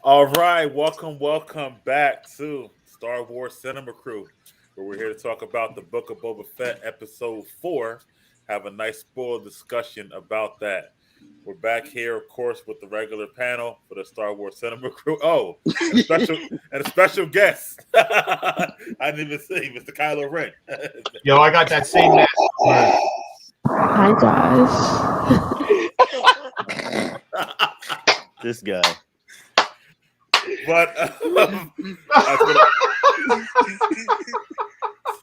All right, welcome back to Starwars Cinema Crew, where we're here to talk about the Book of Boba Fett, Episode 4. Have a nice spoiled discussion about that. We're back here, of course, with the regular panel for the Star Wars Cinema Crew. Oh, and a special guest. I didn't even see Mr. Kylo Ren. Yo, I got that same mask. Hi guys. This guy. But it's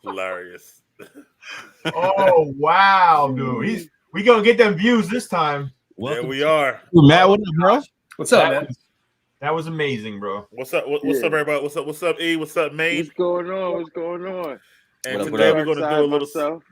hilarious. Oh wow, dude. We gonna get them views this time. There we are. Matt, what up, bro? What's up, man? That was amazing, bro. What's up? What's up, everybody? What's up, E? What's up, Maine? What's going on? And What up, today what we're up? gonna do a little. Myself.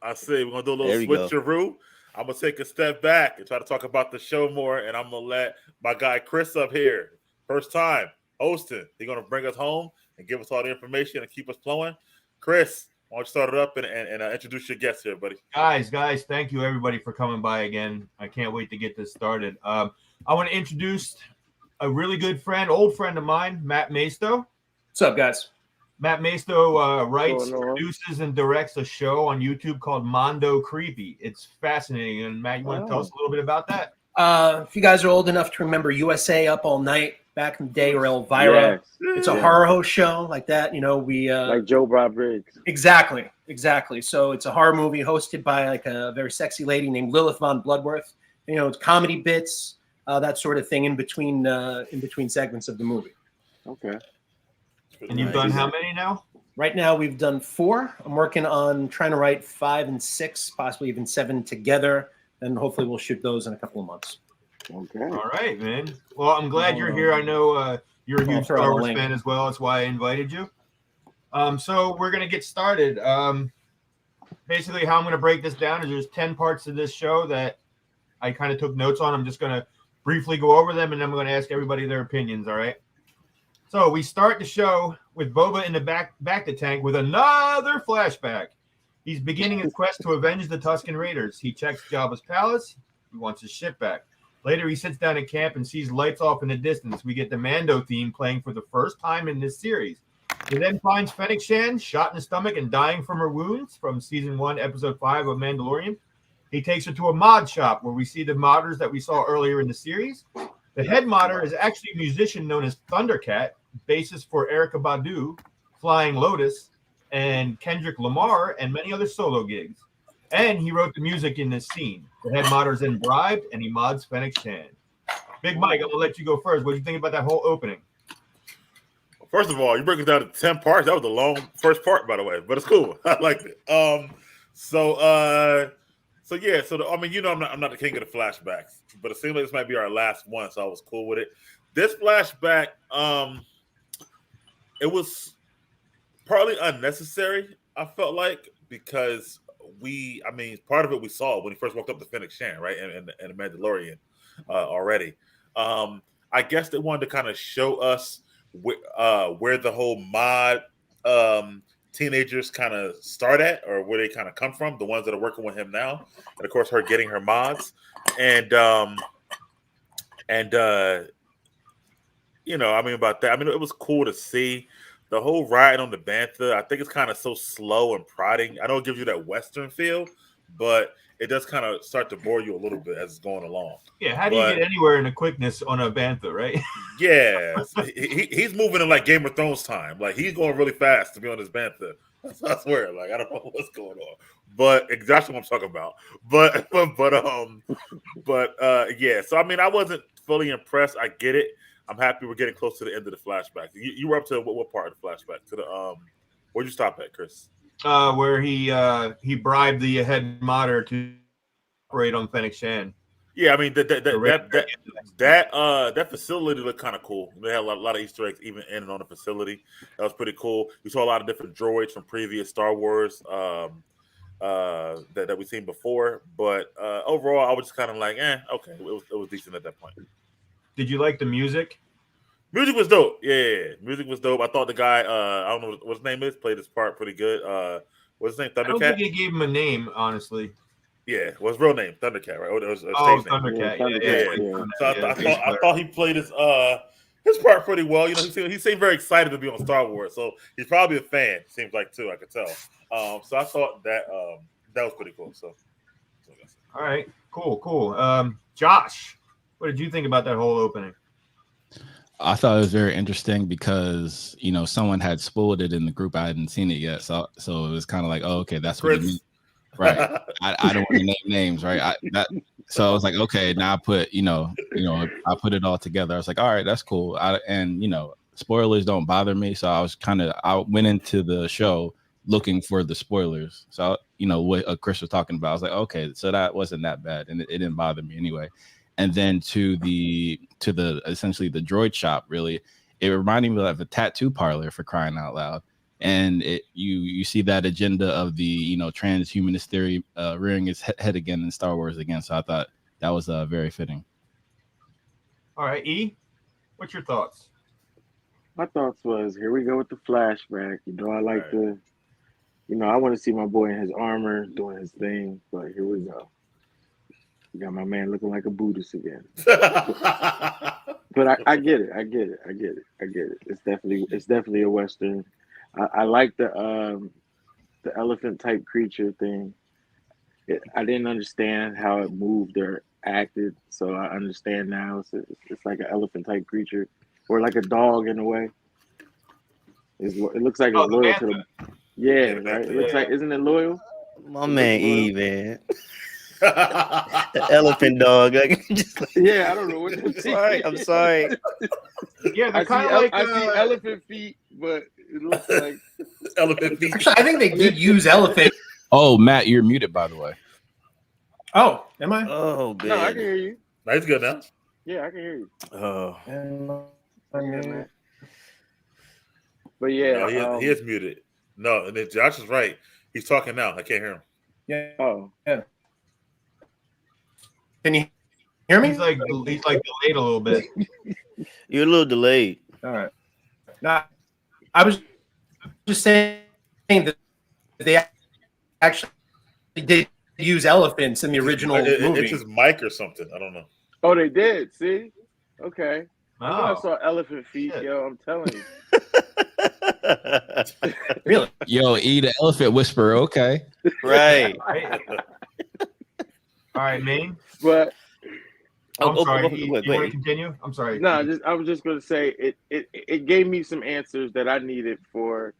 I say we're gonna do a There little we go. switcheroo. I'm gonna take a step back and try to talk about the show more, and I'm gonna let my guy Chris up here, first time hosting. He's gonna bring us home and give us all the information and keep us flowing. Chris, why don't you start it up and introduce your guests here, buddy? Guys, thank you everybody for coming by again. I can't wait to get this started. I want to introduce a really good friend, old friend of mine, Matt Maisto. What's up, guys? Matt Maisto writes, Going on? produces, and directs a show on YouTube called Mondo Creepy. It's fascinating. And Matt, you want to tell us a little bit about that? If you guys are old enough to remember USA Up All Night back in the day, or Elvira, Yes. it's a horror host show like that. You know, we Like Joe Bob Briggs. exactly. So it's a horror movie hosted by like a very sexy lady named Lilith Von Bloodworth. You know, it's comedy bits, that sort of thing in between segments of the movie. Okay. And you've done how many now? Right now, we've done 4. I'm working on trying to write 5 and 6, possibly even 7 together. And hopefully we'll shoot those in a couple of months. Okay. All right, man. Well, I'm glad you're here. I know you're a I'll huge throw Star out a Wars link. fan as well. That's why I invited you. So we're going to get started. Basically, how I'm going to break this down is there's 10 parts to this show that I kind of took notes on. I'm just going to briefly go over them, and then I'm going to ask everybody their opinions, all right? So we start the show with Boba in the back the tank with another flashback. He's beginning his quest to avenge the Tusken Raiders. He checks Jabba's palace. He wants his ship back. Later, he sits down at camp and sees lights off in the distance. We get the Mando theme playing for the first time in this series. He then finds Fennec Shan shot in the stomach and dying from her wounds from Season 1, Episode 5 of Mandalorian. He takes her to a mod shop where we see the modders that we saw earlier in the series. The head modder is actually a musician known as Thundercat, bassist for Erykah Badu, Flying Lotus, and Kendrick Lamar, and many other solo gigs. And he wrote the music in this scene. The head modder is then bribed, and he mods Fennec Shan. Big Mike, I'm going to let you go first. What do you think about that whole opening? First of all, you break it down to 10 parts. That was a long first part, by the way, but it's cool. I liked it. I mean, you know, I'm not the king of the flashbacks, but it seemed like this might be our last one, so I was cool with it. This flashback, it was partly unnecessary, I felt like, because part of it we saw when he first walked up to Fennec Shan, right, and the Mandalorian already. I guess they wanted to kind of show us where the whole mod teenagers kind of start at, or where they kind of come from, the ones that are working with him now, and of course her getting her mods, and you know, I mean, about that, I mean, it was cool to see the whole ride on the Bantha. I think it's kind of so slow and prodding. I know it gives you that Western feel, but it does kind of start to bore you a little bit as it's going along. Yeah, how do you get anywhere in the quickness on a Bantha, right? Yeah, he's moving in like Game of Thrones time. Like, he's going really fast to be on his Bantha. I swear, like, I don't know what's going on, but exactly what I'm talking about. Yeah. So I mean, I wasn't fully impressed. I get it. I'm happy we're getting close to the end of the flashback. You were up to what part of the flashback? To the where'd you stop at, Chris? Where he bribed the head modder to operate on Fennec Shan. Yeah, I mean that facility looked kind of cool. They had a lot of Easter eggs even in and on the facility. That was pretty cool. We saw a lot of different droids from previous Star Wars that we've seen before. But overall, I was just kind of like, okay, it was decent at that point. Did you like the music? Music was dope. Yeah, music was dope. I thought the guy, I don't know what his name is, played his part pretty good. What's his name? Thundercat? I don't think they gave him a name, honestly. Yeah, what's his real name? Thundercat, right? It was Thundercat. Yeah. So I thought he played his his part pretty well. He seemed very excited to be on Star Wars, so he's probably a fan. Seems like too. I could tell. So I thought that that was pretty cool. So All right, cool. Josh, what did you think about that whole opening? I thought it was very interesting because someone had spoiled it in the group. I hadn't seen it yet, so it was kind of like, oh, okay, that's what it means, right? I don't want to name names, right? So I was like, okay, now I put I put it all together. I was like, all right, that's cool. Spoilers don't bother me, so I went into the show looking for the spoilers. So what Chris was talking about, I was like, okay, so that wasn't that bad, and it didn't bother me anyway. And then to the essentially the droid shop, really, it reminded me of a tattoo parlor, for crying out loud. And you see that agenda of the transhumanist theory rearing its head again in Star Wars again. So I thought that was very fitting. All right, E, what's your thoughts? My thoughts was, here we go with the flashback. I like the, I want to see my boy in his armor doing his thing, but here we go. You got my man looking like a Buddhist again. But I get it. I get it. It's definitely a Western. I like the elephant type creature thing. I didn't understand how it moved or acted, so I understand now. It's like an elephant type creature, or like a dog in a way. It looks like it's loyal to the. Yeah, right. It looks like, isn't it loyal? My man E, man. The elephant dog. Yeah, I don't know what. I'm sorry. Yeah, they're kind of like I see elephant feet, but it looks like elephant feet. Actually, I think they did use elephant. Oh, Matt, you're muted, by the way. Oh, am I? Oh, man. no, I can hear you. Nice, good now. Yeah, I can hear you. Oh. Man. But yeah, No, he is muted. No, and then Josh is right. He's talking now. I can't hear him. Yeah. Oh, yeah. Can you hear me? He's like delayed a little bit. You're a little delayed. All right. No, I was just saying that they actually did use elephants in the original movie. It's his mic or something. I don't know. Oh, they did. See, okay. Oh. I saw elephant feet, Shit. yo. I'm telling you. Really? Yo, E, the elephant whisperer. Okay. Right. All right, Maine. But I'm sorry. wait, You want to continue? I'm sorry. no, I was just gonna say it gave me some answers that I needed for,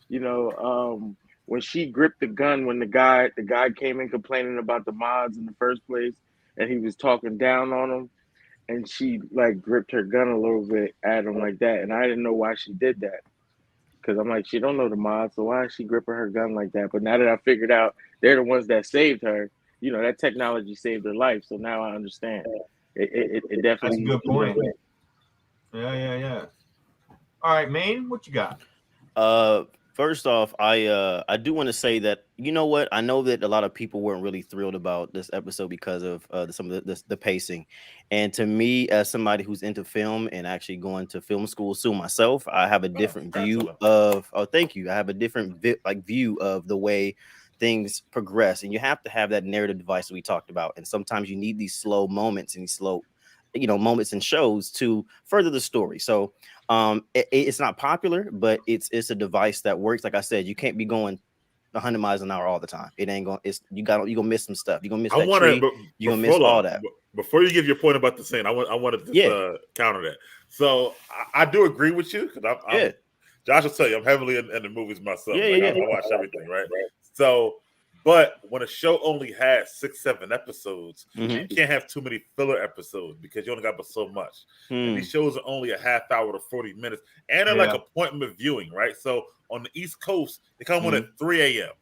when she gripped the gun when the guy came in complaining about the mods in the first place, and he was talking down on him, and she like gripped her gun a little bit at him like that, and I didn't know why she did that. Because I'm like, she don't know the mods, so why is she gripping her gun like that? But now that I figured out they're the ones that saved her, that technology saved her life. So now I understand. It definitely. That's a good point. Yeah. All right, Maine, what you got? First off, I do want to say that, you know what? I know that a lot of people weren't really thrilled about this episode because of some of the pacing. And to me, as somebody who's into film and actually going to film school soon myself, I have a different view of. Oh, thank you. I have a different view of the way things progress, and you have to have that narrative device that we talked about. And sometimes you need these slow moments and these slow, moments in shows to further the story. So it's not popular, but it's a device that works. Like I said, you can't be going 100 miles an hour all the time. It ain't going. You're gonna miss some stuff. You're gonna miss that tree. You're gonna miss all that. Before you give your point about the scene, I wanted to counter that. So I do agree with you because Josh will tell you I'm heavily in the movies myself. I watch everything, right? So, but when a show only has 6-7 episodes, you can't have too many filler episodes because you only got but so much. And these shows are only a half hour to 40 minutes, and they're like appointment viewing, right? So on the East Coast, they come on at 3 a.m.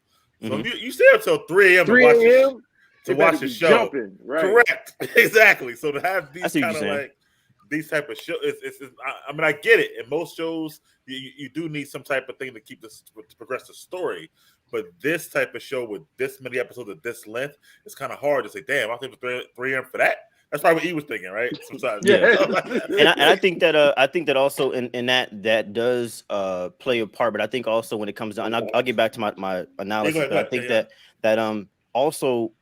So you stay until 3 a.m. 3 a.m. to watch the show. Jumping, right? Correct, exactly. So to have these kind of like these type of shows, I mean, I get it. In most shows, you do need some type of thing to keep this to progress the story. But this type of show with this many episodes at this length, it's kind of hard to say, damn, I think 3 a.m. for that. That's probably what he was thinking, right? Sometimes, and I think that also in that does play a part. But I think also when it comes down, and I'll get back to my analysis. But I think that also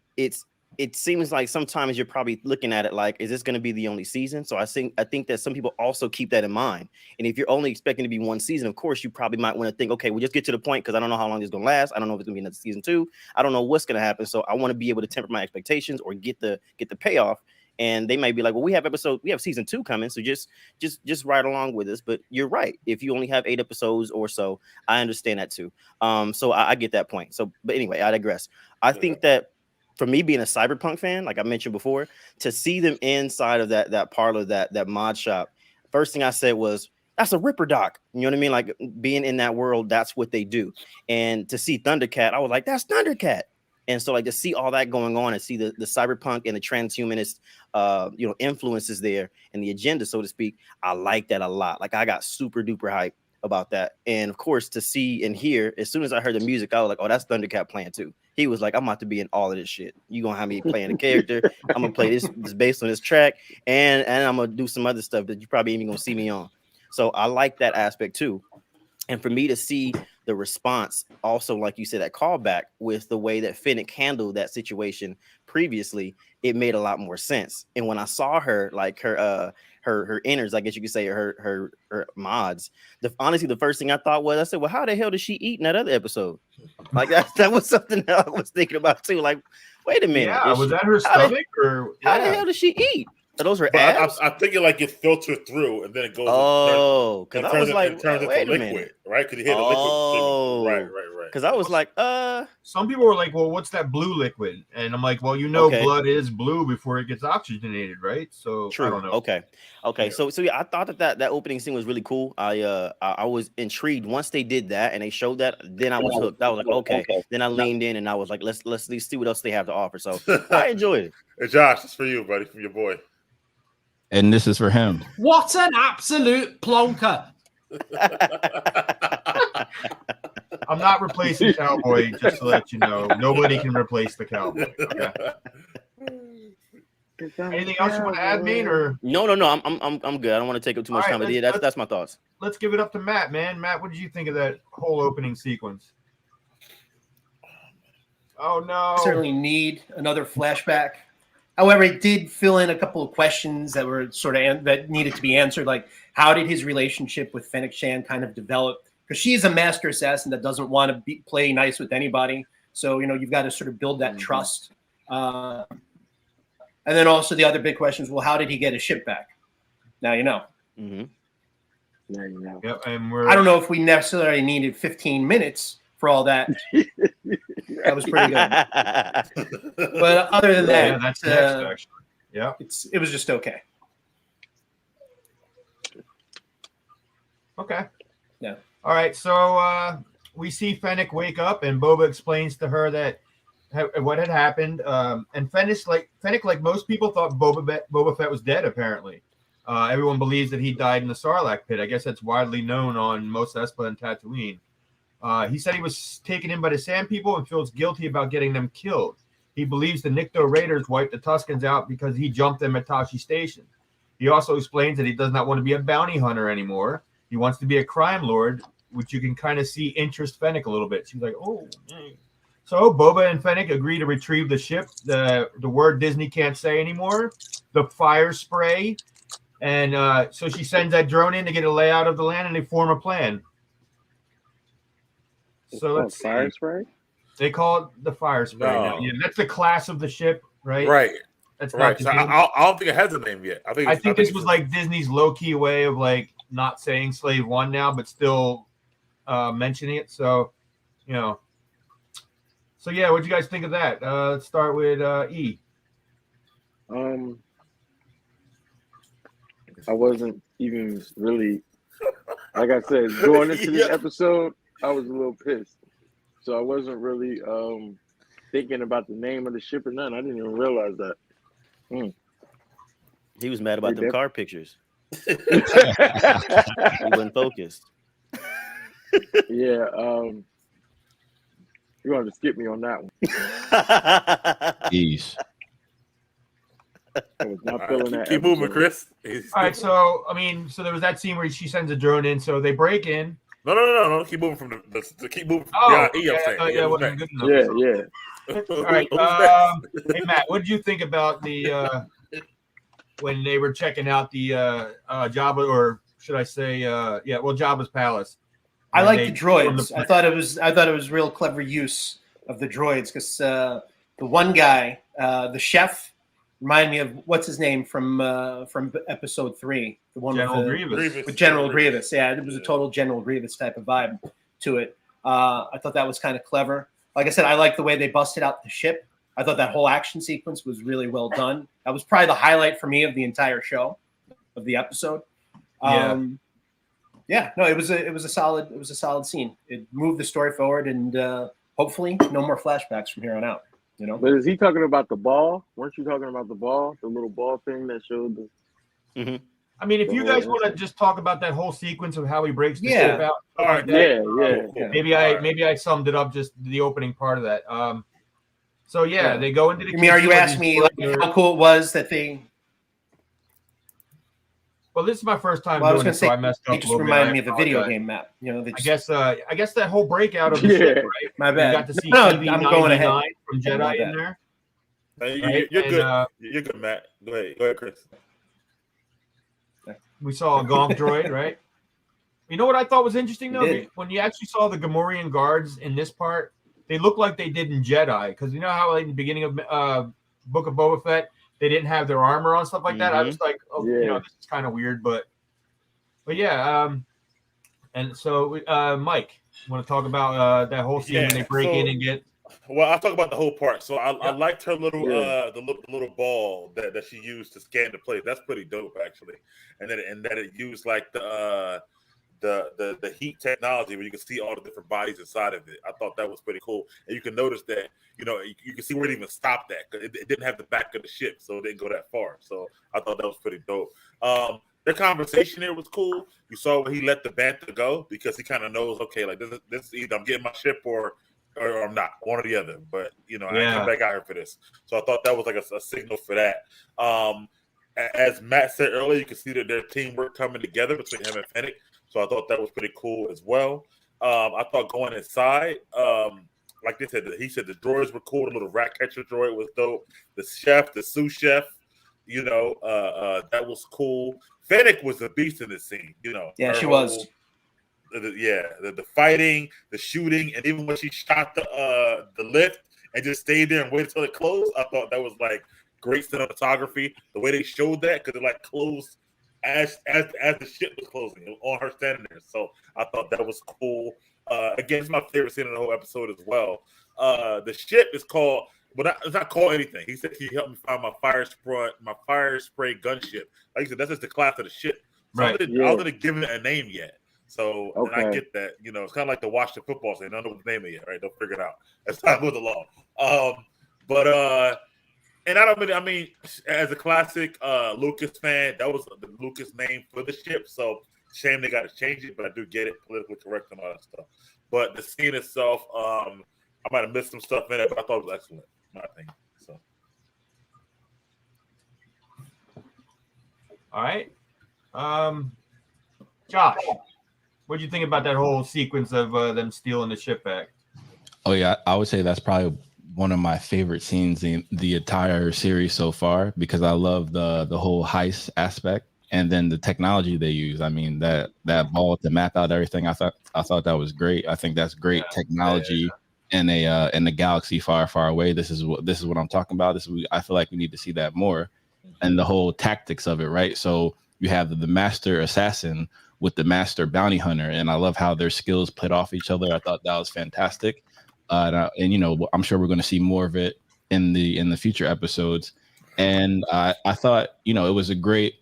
it seems like sometimes you're probably looking at it like, is this going to be the only season? So I think that some people also keep that in mind. And if you're only expecting to be one season, of course, you probably might want to think, okay, we'll just get to the point because I don't know how long this is going to last. I don't know if it's going to be another season 2. I don't know what's going to happen. So I want to be able to temper my expectations or get the payoff. And they might be like, well, we have season 2 coming, so just ride along with us. But you're right. If you only have 8 episodes or so, I understand that too. So I get that point. So, but anyway, I digress. I think that for me being a Cyberpunk fan, like I mentioned before, to see them inside of that parlor, that mod shop, first thing I said was, that's a Ripper doc. You know what I mean? Like being in that world, that's what they do. And to see Thundercat, I was like, that's Thundercat. And so like to see all that going on and see the cyberpunk and the transhumanist influences there and the agenda, so to speak, I like that a lot. Like I got super duper hype about that. And of course, to see and hear, as soon as I heard the music, I was like, oh, that's Thundercat playing too. He was like, I'm about to be in all of this shit. You gonna have me playing a character. I'm gonna play this based on this track, and I'm gonna do some other stuff that you probably ain't even gonna see me on. So I like that aspect too. And for me to see the response, also, like you said, that callback with the way that Fennec handled that situation previously, it made a lot more sense. And when I saw her, like her innards, I guess you could say her mods, honestly, the first thing I thought was, I said, well, how the hell did she eat in that other episode? Like that was something that I was thinking about too. Like, wait a minute. Yeah, was that her stomach or how the hell did she eat? Are those her abs? I'm thinking like it filtered through and then it goes. Oh, because I was like, it turns into liquid, right? Because you hit a liquid. Right. Because I was like, Some people were like, well, what's that blue liquid? And I'm like, well, blood is blue before it gets oxygenated, right? So true. I don't know. Okay. Yeah. So yeah, I thought that opening scene was really cool. I was intrigued once they did that and they showed that. Then I was hooked. I was like, okay. Then I leaned in and I was like, let's see what else they have to offer. So I enjoyed it. Hey, Josh, it's for you, buddy, from your boy. And this is for him. What an absolute plonker. I'm not replacing Cowboy, just to let you know. Nobody can replace the Cowboy. Okay? Anything else you want to add, Maine? Or No. I'm good. I don't want to take up too much time. But that's my thoughts. Let's give it up to Matt, man. Matt, what did you think of that whole opening sequence? Oh no! Certainly need another flashback. However, it did fill in a couple of questions that were that needed to be answered, like how did his relationship with Fennec Shand kind of develop? Because she's a master assassin that doesn't want to play nice with anybody. So, you've got to sort of build that trust. And then also the other big question is, well, how did he get his ship back? Now you know. Mm-hmm. Now you know. Yep, and I don't know if we necessarily needed 15 minutes for all that. That was pretty good. But other than that, yeah, that's next, actually. Yeah, it was just okay. Okay. Yeah. All right. So we see Fennec wake up, and Boba explains to her that what had happened. And Fennec, like most people, thought Boba Fett was dead. Apparently, everyone believes that he died in the Sarlacc pit. I guess that's widely known on Mos Espa and Tatooine. He said he was taken in by the Sand People and feels guilty about getting them killed. He believes the Nikto Raiders wiped the Tuskens out because he jumped them at Tashi Station. He also explains that he does not want to be a bounty hunter anymore. He wants to be a crime lord, which you can kind of see interest Fennec a little bit. She's like, oh. So Boba and Fennec agree to retrieve the ship, the word Disney can't say anymore, the fire spray. And so she sends that drone in to get a layout of the land, and they form a plan. So let's see. Fire spray? They call it the fire spray. No. Now. Yeah, that's the class of the ship, right? Right. That's Right. not. So I don't think it has a name yet. I think this was like Disney's low key way of like not saying Slave One now, but still mentioning it. So, So yeah, what'd you guys think of that? Let's start with E. I wasn't even really, like I said, going into this episode, I was a little pissed. So I wasn't really thinking about the name of the ship or nothing. I didn't even realize that. He was mad about them car pictures. He wasn't focused. Yeah, you want to skip me on that one. Jeez. I was not feeling that. Keep moving, Chris. All right, so there was that scene where she sends a drone in, so they break in. No. Keep moving from the keep moving from beyond E. I'm saying. Wasn't good enough. Yeah. All right. Hey Matt, what did you think about the when they were checking out the Jabba, or should I say, Jabba's palace? I And like they the droids. formed I thought it was real clever use of the droids because the one guy, the chef, reminded me of what's his name from episode 3, the one General with, Grievous. with General Grievous. Yeah, it was a total General Grievous type of vibe to it. I thought that was kind of clever. Like I said, I like the way they busted out the ship. I thought that whole action sequence was really well done. That was probably the highlight for me of the entire show, of the episode. Yeah, no, it was a solid scene. It moved the story forward, and hopefully, no more flashbacks from here on out. You know. But is he talking about the ball? Weren't you talking about the ball, the little ball thing that showed the? Mm-hmm. I mean, if you guys want to just talk about that whole sequence of how he breaks the Yeah. ship out, All right, Yeah. Maybe I summed it up just the opening part of that. So yeah, they go into the. I mean, are you asking me like, how cool it was that they? Well, this is my first time Well, I was doing going it, to so say I messed up. it just reminded me of the video game map. You know, I guess that whole breakout of the ship, right? My bad. You got to see No, TV I'm going ahead. 99 from Jedi in there. You're good. You're good, Matt. Go ahead, Chris. We saw a Gonk droid, right? You know what I thought was interesting though? did. When you actually saw the Gamorrean guards in this part, they look like they did in Jedi. Because you know how in the beginning of Book of Boba Fett, they didn't have their armor on, stuff like that. I was like, you know, this is kind of weird, but yeah. And so, Mike, want to talk about that whole scene when they break in and get? Well, I'll talk about the whole part. So I liked her little the little ball that she used to scan the place. That's pretty dope, actually. And that it used like the heat technology where you can see all the different bodies inside of it. I thought that was pretty cool. And you can notice that, you know, you can see where it even stopped at, because it didn't have the back of the ship, so it didn't go that far. So I thought that was pretty dope. Their conversation there was cool. You saw where he let the banter go because he kind of knows, okay, like this is either I'm getting my ship or I'm not, one or the other. But you know, I ain't come back out here for this. So I thought that was like a signal for that. As Matt said earlier, you can see that their teamwork coming together between him and Fennec. So I thought that was pretty cool as well. I thought going inside, like they said, he said the droids were cool. The little rat catcher droid was dope. The chef, the sous chef, you know, that was cool. Fennec was a beast in this scene, you know. Yeah, she was. The fighting, the shooting, and even when she shot the lift and just stayed there and waited till it closed, I thought that was like great cinematography. The way they showed that, because it like closed as the ship was closing on her standing there. So I thought that was cool. Again, it's my favorite scene in the whole episode as well. The ship is called, but it's not called anything. He said he helped me find my fire spray gunship. Like he said, that's just the class of the ship. So I didn't give it a name yet. So and I get that, you know, it's kind of like the Washington football thing. I don't know what the name is yet, right? They'll figure it out as time goes along. And I mean, as a classic Lucas fan, that was the Lucas name for the ship. So shame they got to change it, but I do get it, politically correct and all that stuff. But the scene itself, I might have missed some stuff in it, but I thought it was excellent, in my opinion. So, all right, Josh, what do you think about that whole sequence of them stealing the ship back? Oh yeah, I would say that's probably one of my favorite scenes in the entire series so far, because I love the whole heist aspect and then the technology they use. I mean, that ball to map out everything, I thought that was great. I think that's great technology in a galaxy far, far away. This is what I'm talking about. I feel like we need to see that more, and the whole tactics of it, right? So you have the master assassin with the master bounty hunter, and I love how their skills played off each other. I thought that was fantastic. And you know, I'm sure we're going to see more of it in the future episodes. And I thought, you know, it was a great.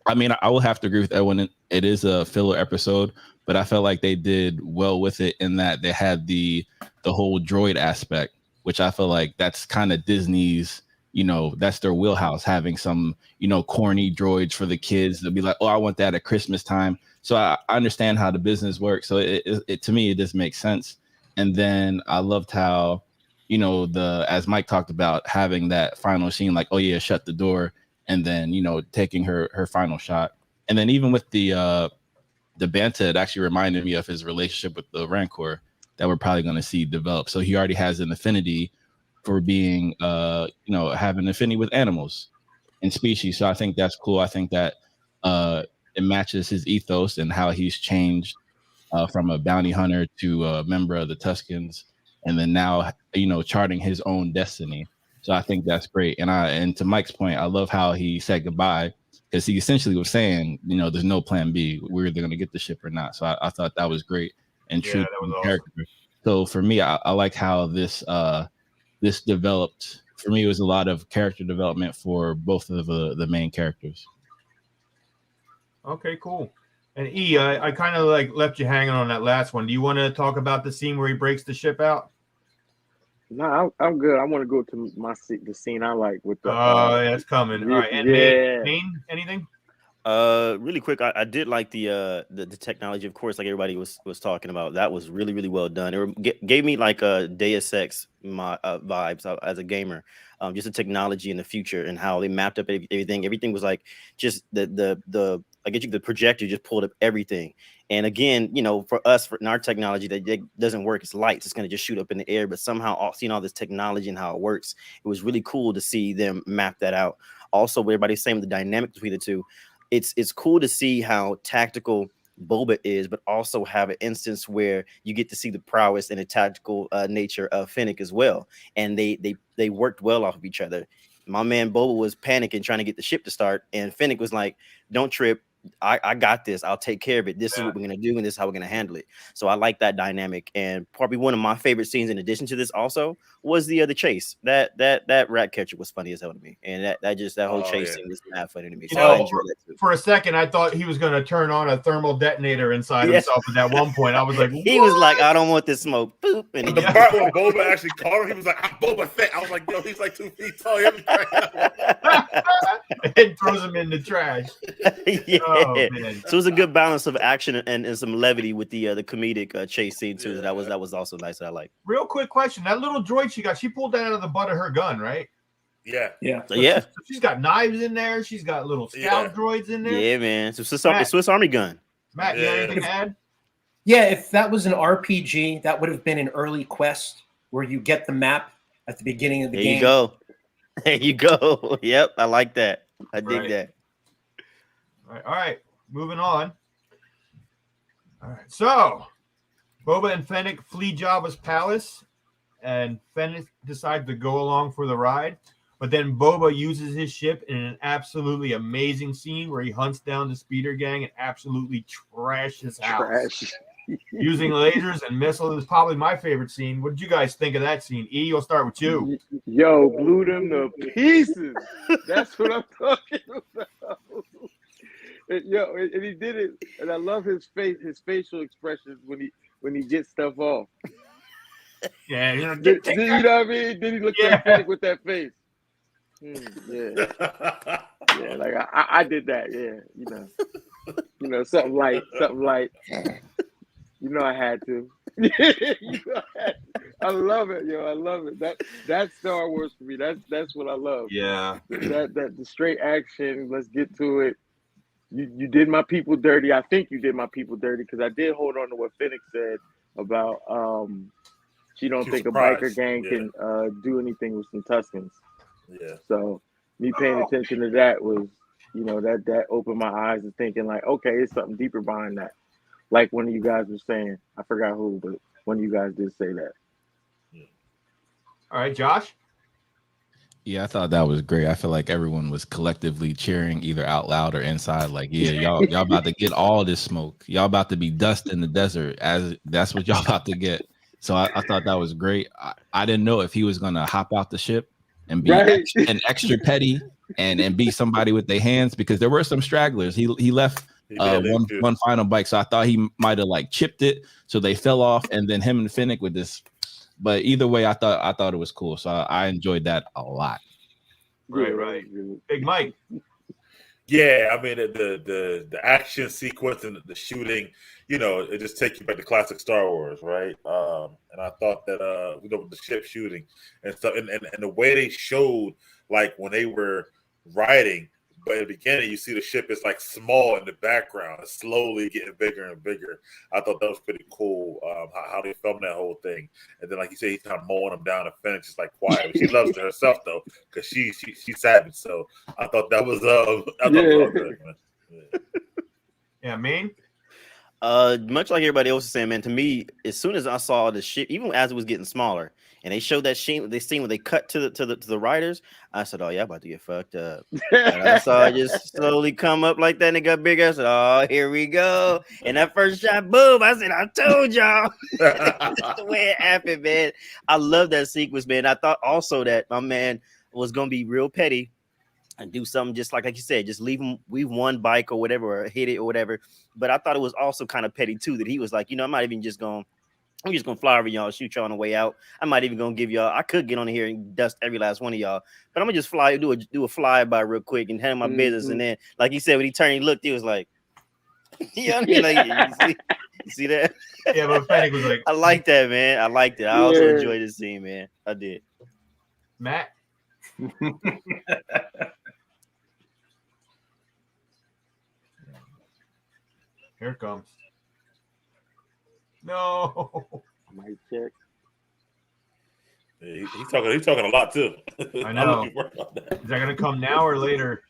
I mean, I will have to agree with Edwin. It is a filler episode, but I felt like they did well with it in that they had the whole droid aspect, which I feel like that's kind of Disney's. You know, that's their wheelhouse, having some, you know, corny droids for the kids. They'll be like, oh, I want that at Christmas time. So I understand how the business works. So it to me, it just makes sense. And then I loved how, you know, as Mike talked about, having that final scene, like, oh yeah, shut the door, and then, you know, taking her final shot. And then even with the banter, it actually reminded me of his relationship with the Rancor that we're probably going to see develop. So he already has an affinity for being having affinity with animals and species. So I think that's cool. I think that it matches his ethos and how he's changed from a bounty hunter to a member of the Tuscans, and then now charting his own destiny. So I think that's great. And to Mike's point, I love how he said goodbye, because he essentially was saying, there's no plan B. We're either going to get the ship or not. So I thought that was great and true to the character. So for me, I like how this developed. For me, it was a lot of character development for both of the main characters. Okay, cool. And E, I kind of like left you hanging on that last one. Do you want to talk about the scene where he breaks the ship out? No, I'm good. I want to go to the scene I like with the. That's coming. All right, and Maine, anything? Really quick, I did like the technology, of course, like everybody was talking about. That was really, really well done. It gave me like a Deus Ex vibes as a gamer. Just the technology in the future and how they mapped up everything. Everything was like just the projector just pulled up everything. And again, for us, in our technology, that doesn't work. It's lights. It's going to just shoot up in the air. But somehow, seeing all this technology and how it works, it was really cool to see them map that out. Also, everybody's saying the dynamic between the two. It's cool to see how tactical Boba is, but also have an instance where you get to see the prowess and the tactical nature of Fennec as well. And they worked well off of each other. My man Boba was panicking, trying to get the ship to start, and Fennec was like, "Don't trip. I got this. I'll take care of it. This is what we're gonna do, and this is how we're gonna handle it." So I like that dynamic. And probably one of my favorite scenes, in addition to this, also was the chase. That rat catcher was funny as hell to me, and that whole chase scene was mad funny to me. So I enjoyed that too. For a second, I thought he was gonna turn on a thermal detonator inside himself. At that one point, I was like, he was like, "I don't want this smoke." Boop, and the part where Boba actually called him, he was like, "I'm Boba Fett." I was like, "Yo, he's like 2 feet tall." And throws him in the trash. Yeah. Oh, man. So it was a good balance of action and some levity with the comedic chase scene too. That was also nice. I like. Real quick question: that little droid she pulled that out of the butt of her gun, right? Yeah. So she's got knives in there. She's got little scout droids in there. Yeah, man. It's a Swiss Army gun. Matt, you have anything to add? Yeah, if that was an RPG, that would have been an early quest where you get the map at the beginning of the game. There you go. Yep, I like that. I dig that. All right. Moving on. All right. So, Boba and Fennec flee Jabba's palace, and Fennec decides to go along for the ride. But then Boba uses his ship in an absolutely amazing scene where he hunts down the speeder gang and absolutely trashes his house. Using lasers and missiles is probably my favorite scene. What did you guys think of that scene? E, we'll start with you. Yo, blew them to pieces. That's what I'm talking about. And he did it, and I love his facial expressions when he gets stuff off. Yeah, you know what I mean? Then he looked at Fennec with that face. Yeah, like I did that. Yeah, something light. I had to. I love it, I love it. That's Star Wars for me. That's what I love. Yeah. That the straight action. Let's get to it. You did my people dirty. I think you did my people dirty because I did hold on to what Fennec said about she don't think surprised. A biker gang can do anything with some Tuscans. Yeah. So me paying attention to that was, that opened my eyes to thinking like, okay, it's something deeper behind that. Like one of you guys was saying, I forgot who, but one of you guys did say that. All right, Josh. Yeah, I thought that was great. I feel like everyone was collectively cheering either out loud or inside. Like, yeah, y'all about to get all this smoke. Y'all about to be dust in the desert. As that's what y'all about to get. So I thought that was great. I didn't know if he was gonna hop out the ship and be extra petty and be somebody with their hands, because there were some stragglers. He left one final bike, so I thought he might have like chipped it, so they fell off, and then him and Fennec with this. But either way, I thought it was cool, so I enjoyed that a lot. Right. Big Mike. Yeah, I mean the action sequence and the shooting, it just takes you back to classic Star Wars, right? And I thought that with the ship shooting and stuff, and the way they showed, like when they were riding, But in the beginning, you see the ship is like small in the background. It's slowly getting bigger and bigger. I thought that was pretty cool, how they filmed that whole thing. And then, like you said, he's kind of mowing them down and Fennec just like quiet. But she loves it herself though, because she's savage. So I thought that was good, man. Yeah, Maine. Much like everybody else is saying, man. To me, as soon as I saw the ship, even as it was getting smaller, and they showed that scene when they cut to the riders, I said, "Oh yeah, about to get fucked up." And I saw it just slowly come up like that, and it got bigger. I said, "Oh, here we go!" And that first shot, boom! I said, "I told y'all." That's the way it happened, man. I love that sequence, man. I thought also that my man was gonna be real petty and do something just like you said, just leave one bike or whatever, or hit it or whatever. But I thought it was also kind of petty too, that he was like, I'm not even just going. I'm just gonna fly over y'all, shoot y'all on the way out. I might even gonna give y'all. I could get on here and dust every last one of y'all, but I'm gonna just do a flyby real quick and handle my business. And then, like he said, when he turned, he looked. He was like, you know what I mean? Like, you see that? Yeah, but Fennec was like, I like that, man. I liked it. I also enjoyed this scene, man. I did. Matt. Here it comes. No. Mic check. Yeah, he's talking a lot too. I know. Is that gonna come now or later?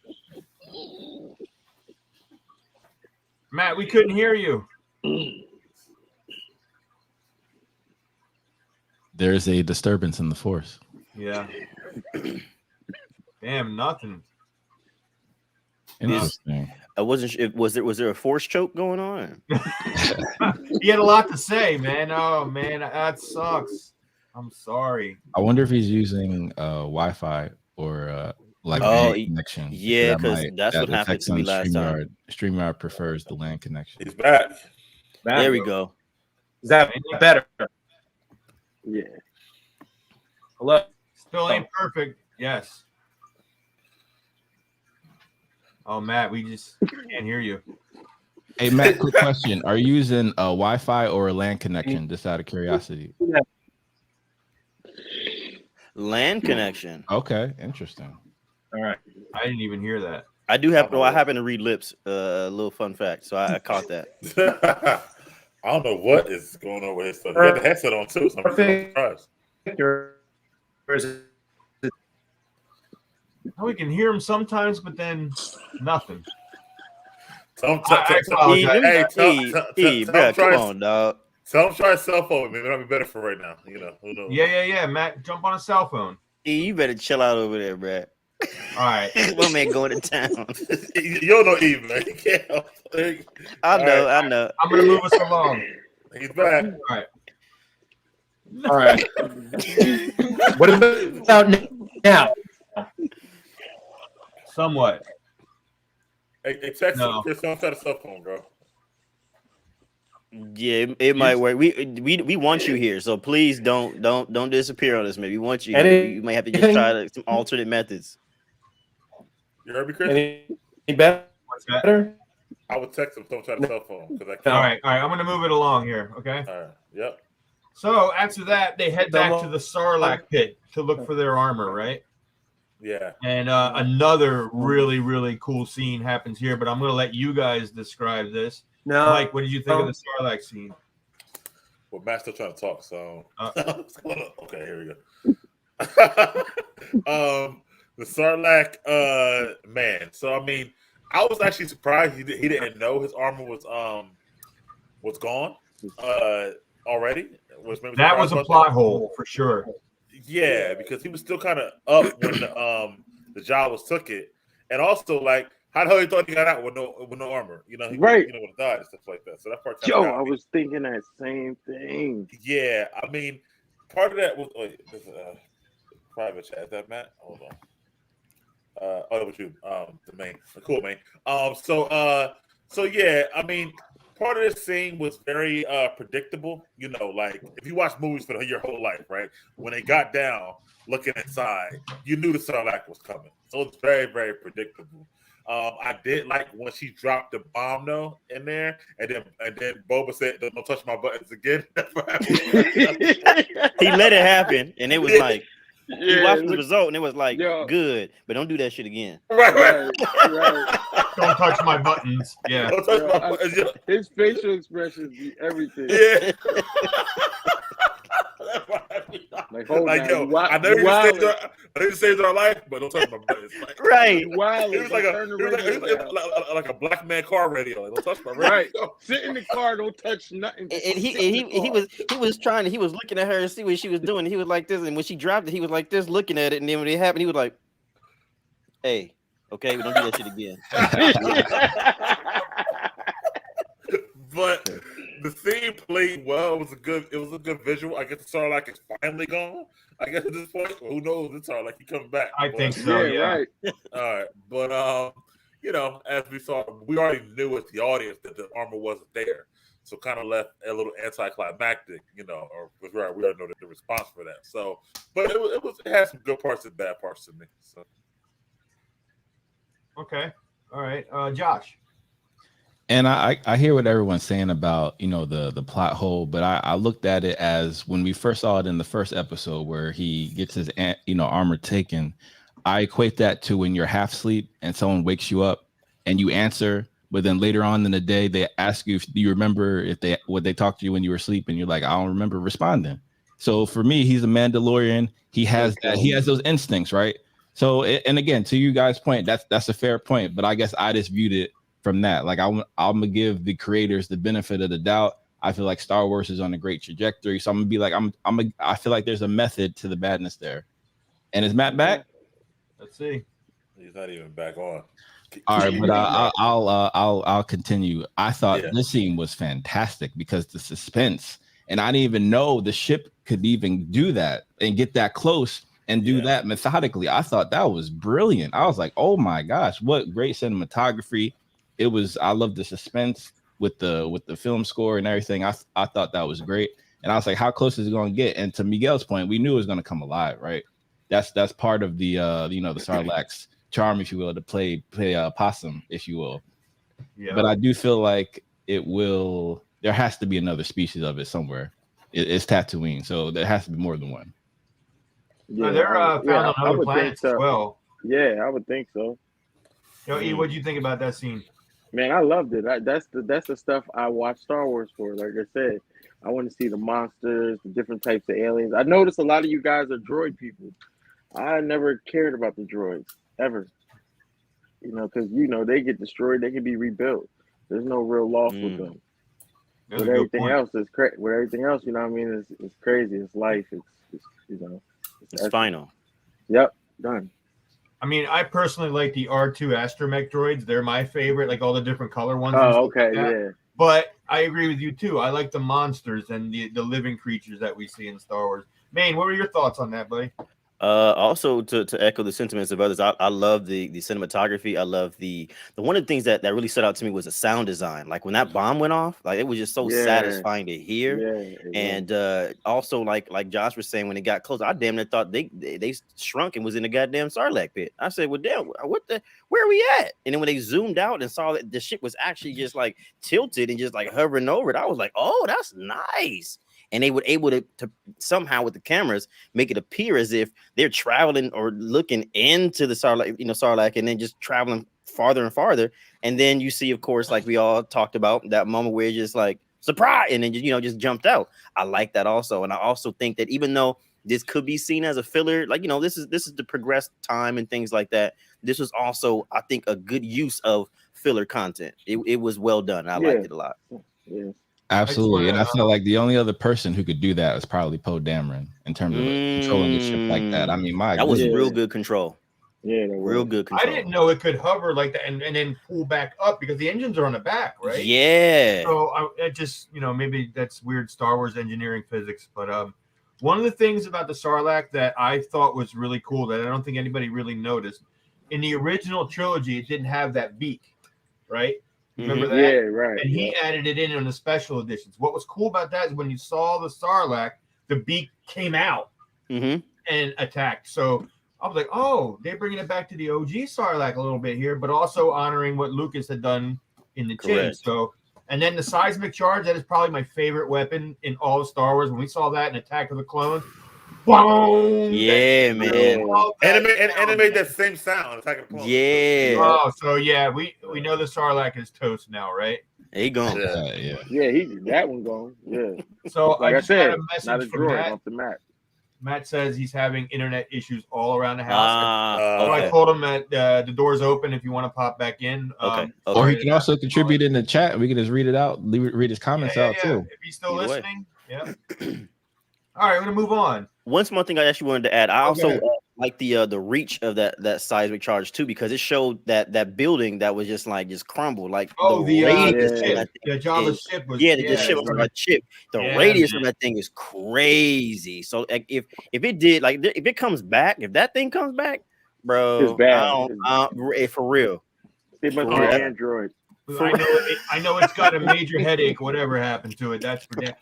Matt, we couldn't hear you. There's a disturbance in the force. Yeah. Damn, nothing. Interesting. I wasn't sure. Was there a force choke going on? He had a lot to say, man. Oh man, that sucks. I'm sorry. I wonder if he's using Wi-Fi or like LAN connection. Yeah, because that's what happened to me last time. StreamYard prefers the LAN connection. He's back. There we go. Is that better? Yeah. Hello. Still ain't perfect. Yes. Oh, Matt, we just can't hear you. Hey, Matt, quick question. Are you using a Wi-Fi or a LAN connection, just out of curiosity? LAN connection. Okay, interesting. All right. I didn't even hear that. I do have. I happen to read lips. A little fun fact. So I caught that. I don't know what is going on with his stuff. He got the headset on too. So I'm surprised. We can hear him sometimes, but then nothing. Hey, bro, come on, dog. Tell him try a cell phone. Maybe that'll be better for right now. You know, who knows? Yeah. Matt, jump on a cell phone. You better chill out over there, bro. All right. One man going to town. You don't know Eve, man. You can't. I know. I'm gonna move us along. He's back. All right. What about now? Somewhat. Hey, text him. Chris, don't try the cell phone, bro. Yeah, it might work. We want you here, so please don't disappear on us, man. We want you. You might have to just try some alternate methods. You heard me, Chris? Any better? I would text him. Don't try the cell phone because I can't. All right. I'm gonna move it along here. Okay. All right. Yep. So after that, they head back to the Sarlacc pit to look for their armor, right? Yeah. And another really, really cool scene happens here, but I'm going to let you guys describe this. No. Mike, what did you think of the Sarlacc scene? Well, Matt's still trying to talk, so. Okay, here we go. The Sarlacc, man. So, I mean, I was actually surprised he didn't know his armor was gone already. That was a plot hole for sure. Yeah, because he was still kind of up when the Jawas took it, and also like how the hell he thought he got out with no armor? You know, he would have died and stuff like that. So that part. I was thinking that same thing. Yeah, I mean, part of that was private chat. Is that Matt? Hold on. That was you. The cool main. So yeah, I mean. Part of this scene was very predictable. You know, like if you watch movies for your whole life, right? When they got down, looking inside, you knew the Sarlacc was coming. So it's very, very predictable. I did like when she dropped the bomb though in there, and then Boba said, "Don't touch my buttons again." He let it happen, and it was like, He watched the look, result and it was like, yo. good, but don't do that shit again. right. Don't touch my buttons. Yeah. Don't touch Yo, my buttons. Yeah. His facial expressions be everything. Yeah. Like, hold Like, on, yo, I know you saved our life, but don't touch my buttons. Like, Right. You wildin', It was like turn the radio down. like a black man car radio. Like, don't touch my radio. Right. Sit in the car, don't touch nothing. And he was looking at her and see what she was doing. He was like this, and when she dropped it, he was like this, looking at it. And then when it happened, he was like, "Hey, okay, we don't do that shit again." But the scene played well. It was a good visual. I guess the Sarlacc is finally gone. I guess at this point, who knows? It's Sarlacc he coming back. I think so. Yeah. Right. All right, but you know, as we saw, we already knew as the audience that the armor wasn't there, so kind of left a little anticlimactic, you know, or we already know the response for that. So, but it had some good parts and bad parts to me. So, Okay. All right. Josh. And I hear what everyone's saying about, you know, the plot hole, but I looked at it as when we first saw it in the first episode where he gets his armor taken. I equate that to when you're half asleep and someone wakes you up and you answer, but then later on in the day they ask you, do you remember what they talked to you when you were asleep? And you're like, I don't remember responding. So for me, he's a Mandalorian. He has that. He has those instincts, right? So, and again, to you guys' point, that's a fair point. But I guess I just viewed it from that. Like I'm gonna give the creators the benefit of the doubt. I feel like Star Wars is on a great trajectory, so I'm gonna be like, I feel like there's a method to the badness there. And is Matt back? Let's see. he's not even back on. All right, but I'll continue. I thought Yeah. this scene was fantastic because the suspense, and I didn't even know the ship could even do that and get that close and do that methodically. I thought that was brilliant. I was like, oh my gosh, what great cinematography. It was. I love the suspense with the film score and everything. I thought that was great, and I was like, how close is it going to get? And to Miguel's point, we knew it was going to come alive, right? That's part of the the Sarlacc's charm, if you will, to play possum, if you will. Yeah. But I do feel like it will. There has to be another species of it somewhere. It's Tatooine, so there has to be more than one. Yeah, they're found on other planets as well. Yeah, I would think so. Yo, E, what do you think about that scene? Man, I loved it. That's the stuff I watch Star Wars for. Like I said, I want to see the monsters, the different types of aliens. I noticed a lot of you guys are droid people. I never cared about the droids ever. You know, because they get destroyed, they can be rebuilt. There's no real loss with them. That's with everything else, with everything else, you know what I mean? It's crazy. It's life. It's final. Yep, done. I mean, I personally like the R2 astromech droids. They're my favorite, like all the different color ones. Oh, okay, yeah. But I agree with you too. I like the monsters and the living creatures that we see in Star Wars. Maine, what were your thoughts on that, buddy? Also to echo the sentiments of others, I love the cinematography. I love the one of the things that really stood out to me was the sound design. Like when that bomb went off, like it was just so satisfying to hear. And also like Josh was saying, when it got close, I damn near thought they shrunk and was in the goddamn Sarlacc pit. I said, well, damn, where are we at? And then when they zoomed out and saw that the ship was actually just like tilted and just like hovering over it, I was like, oh, that's nice. And they were able to somehow with the cameras make it appear as if they're traveling or looking into the Sarlacc, and then just traveling farther and farther. And then you see, of course, like we all talked about, that moment where it's just like surprise, and then just jumped out. I like that also, and I also think that even though this could be seen as a filler, like this is the progressed time and things like that. This was also, I think, a good use of filler content. It was well done. I liked it a lot. Yeah. Absolutely, and I feel like the only other person who could do that was probably Poe Dameron in terms of controlling the ship like that. I mean, that was real good control. Yeah, real good control. I didn't know it could hover like that and then pull back up because the engines are on the back, right? Yeah. So it just maybe that's weird Star Wars engineering physics, but one of the things about the Sarlacc that I thought was really cool that I don't think anybody really noticed in the original trilogy, it didn't have that beak, right? Remember that? Yeah, right. And he added it in the special editions. What was cool about that is when you saw the Sarlacc, the beak came out and attacked. So I was like, oh, they're bringing it back to the OG Sarlacc a little bit here, but also honoring what Lucas had done in the change. So, and then the seismic charge, that is probably my favorite weapon in all of Star Wars. When we saw that in Attack of the Clones, boom. Yeah, man. And it made that same sound. Attack of the Clones. Yeah. Oh, so yeah, we know the Sarlacc is toast now, right? He gone. Yeah. Yeah, that one gone. Yeah. So Like I just got said, a not message a from droid Matt. off the map. Matt says he's having internet issues all around the house. So I Okay. told him that the door's open if you want to pop back in. Okay. Or he can also contribute in the chat. We can just read it out, read his comments out too. If he's still Either way. listening, yeah. All right, we're gonna move on. One small thing I actually wanted to add. I go also ahead. like the reach of that seismic charge too, because it showed that building that was just crumbled. Like The radius of ship, that thing the Java's is- ship was the ship was a chip. The radius of that thing is crazy. So if it did if it comes back, if that thing comes back, bro, It's bad. For real. It must For be real. an Android. I know it's got a major headache. Whatever happened to it, that's for damn.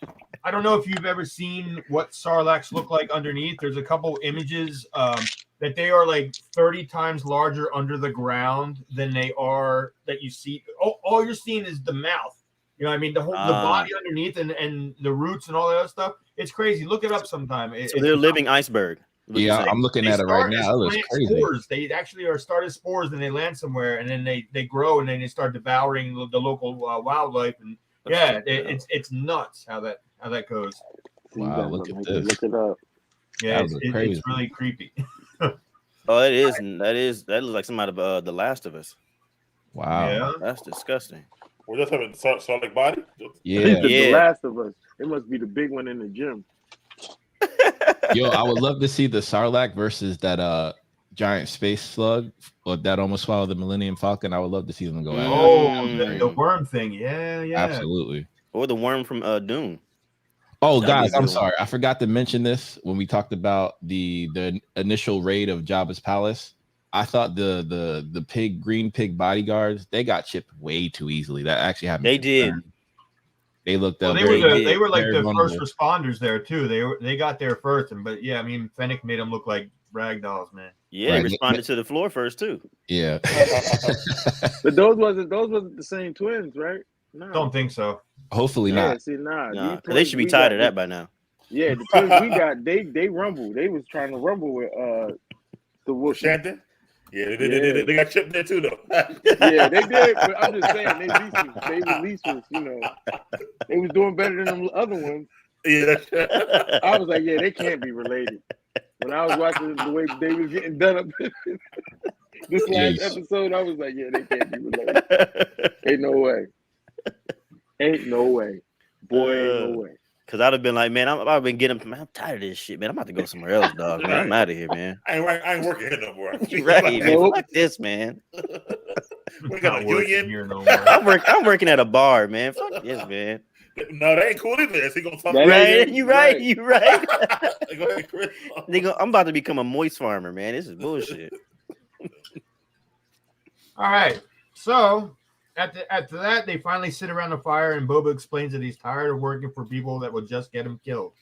I don't know if you've ever seen what Sarlaccs look like underneath. There's a couple images that they are like 30 times larger under the ground than they are that you see. All you're seeing is the mouth. You know what I mean? The body underneath and the roots and all that other stuff. It's crazy. Look it up sometime. So they're a living iceberg. Yeah, I'm looking at it right now. It looks crazy. Spores. They actually are started spores and they land somewhere and then they grow and then they start devouring the local wildlife and it's nuts how that goes. Wow, look at this. Look it up. Yeah, it's really creepy. Oh, it is. That looks like somebody of The Last of Us. Wow. Yeah. That's disgusting. We're just having Sarlacc body. Yeah. The Last of Us. It must be the big one in the gym. Yo, I would love to see the Sarlacc versus that giant space slug or that almost swallowed the Millennium Falcon. I would love to see them go at it. Oh, the worm thing. Yeah. Absolutely. Or the worm from Dune. Oh, That'd guys, be a I'm good one. sorry. I forgot to mention this when we talked about the initial raid of Jabba's palace. I thought the green pig bodyguards, they got chipped way too easily. That actually happened. They did. They looked Well, very, they were like very the vulnerable. first responders there too. They got there first, but yeah, I mean Fennec made them look like rag dolls, man. Yeah, Right. he responded to the floor first too. Yeah. But those wasn't the same twins, right? No. Don't think so. Hopefully Yeah, not. see, nah. Nah, these 'cause they twins should be we tired got- of that by now. Yeah, the twins we got, they rumbled. They was trying to rumble with the Wookiee. Shanton. Yeah, they got chipped there too, though. Yeah, they did. But I'm just saying, they released was, they was doing better than them other ones. Yeah. I was like, yeah, they can't be related. When I was watching the way they was getting done up this last episode, I was like, yeah, they can't be related. Ain't no way. Ain't no way. Boy, ain't no way. Cause I'd have been like, man, I've been getting, man, I'm tired of this shit, man. I'm about to go somewhere else, dog. Man, I'm out of here, man. I ain't working here no more. You right, man. Nope. Fuck this, man. We got a union. Here no more. I'm working at a bar, man. Fuck this, man. No, that ain't cool either. Is he gonna talk? That Right? ain't- You right. Go ahead, Chris. I'm about to become a moist farmer, man. This is bullshit. All right. So after that, they finally sit around the fire, and Boba explains that he's tired of working for people that will just get him killed.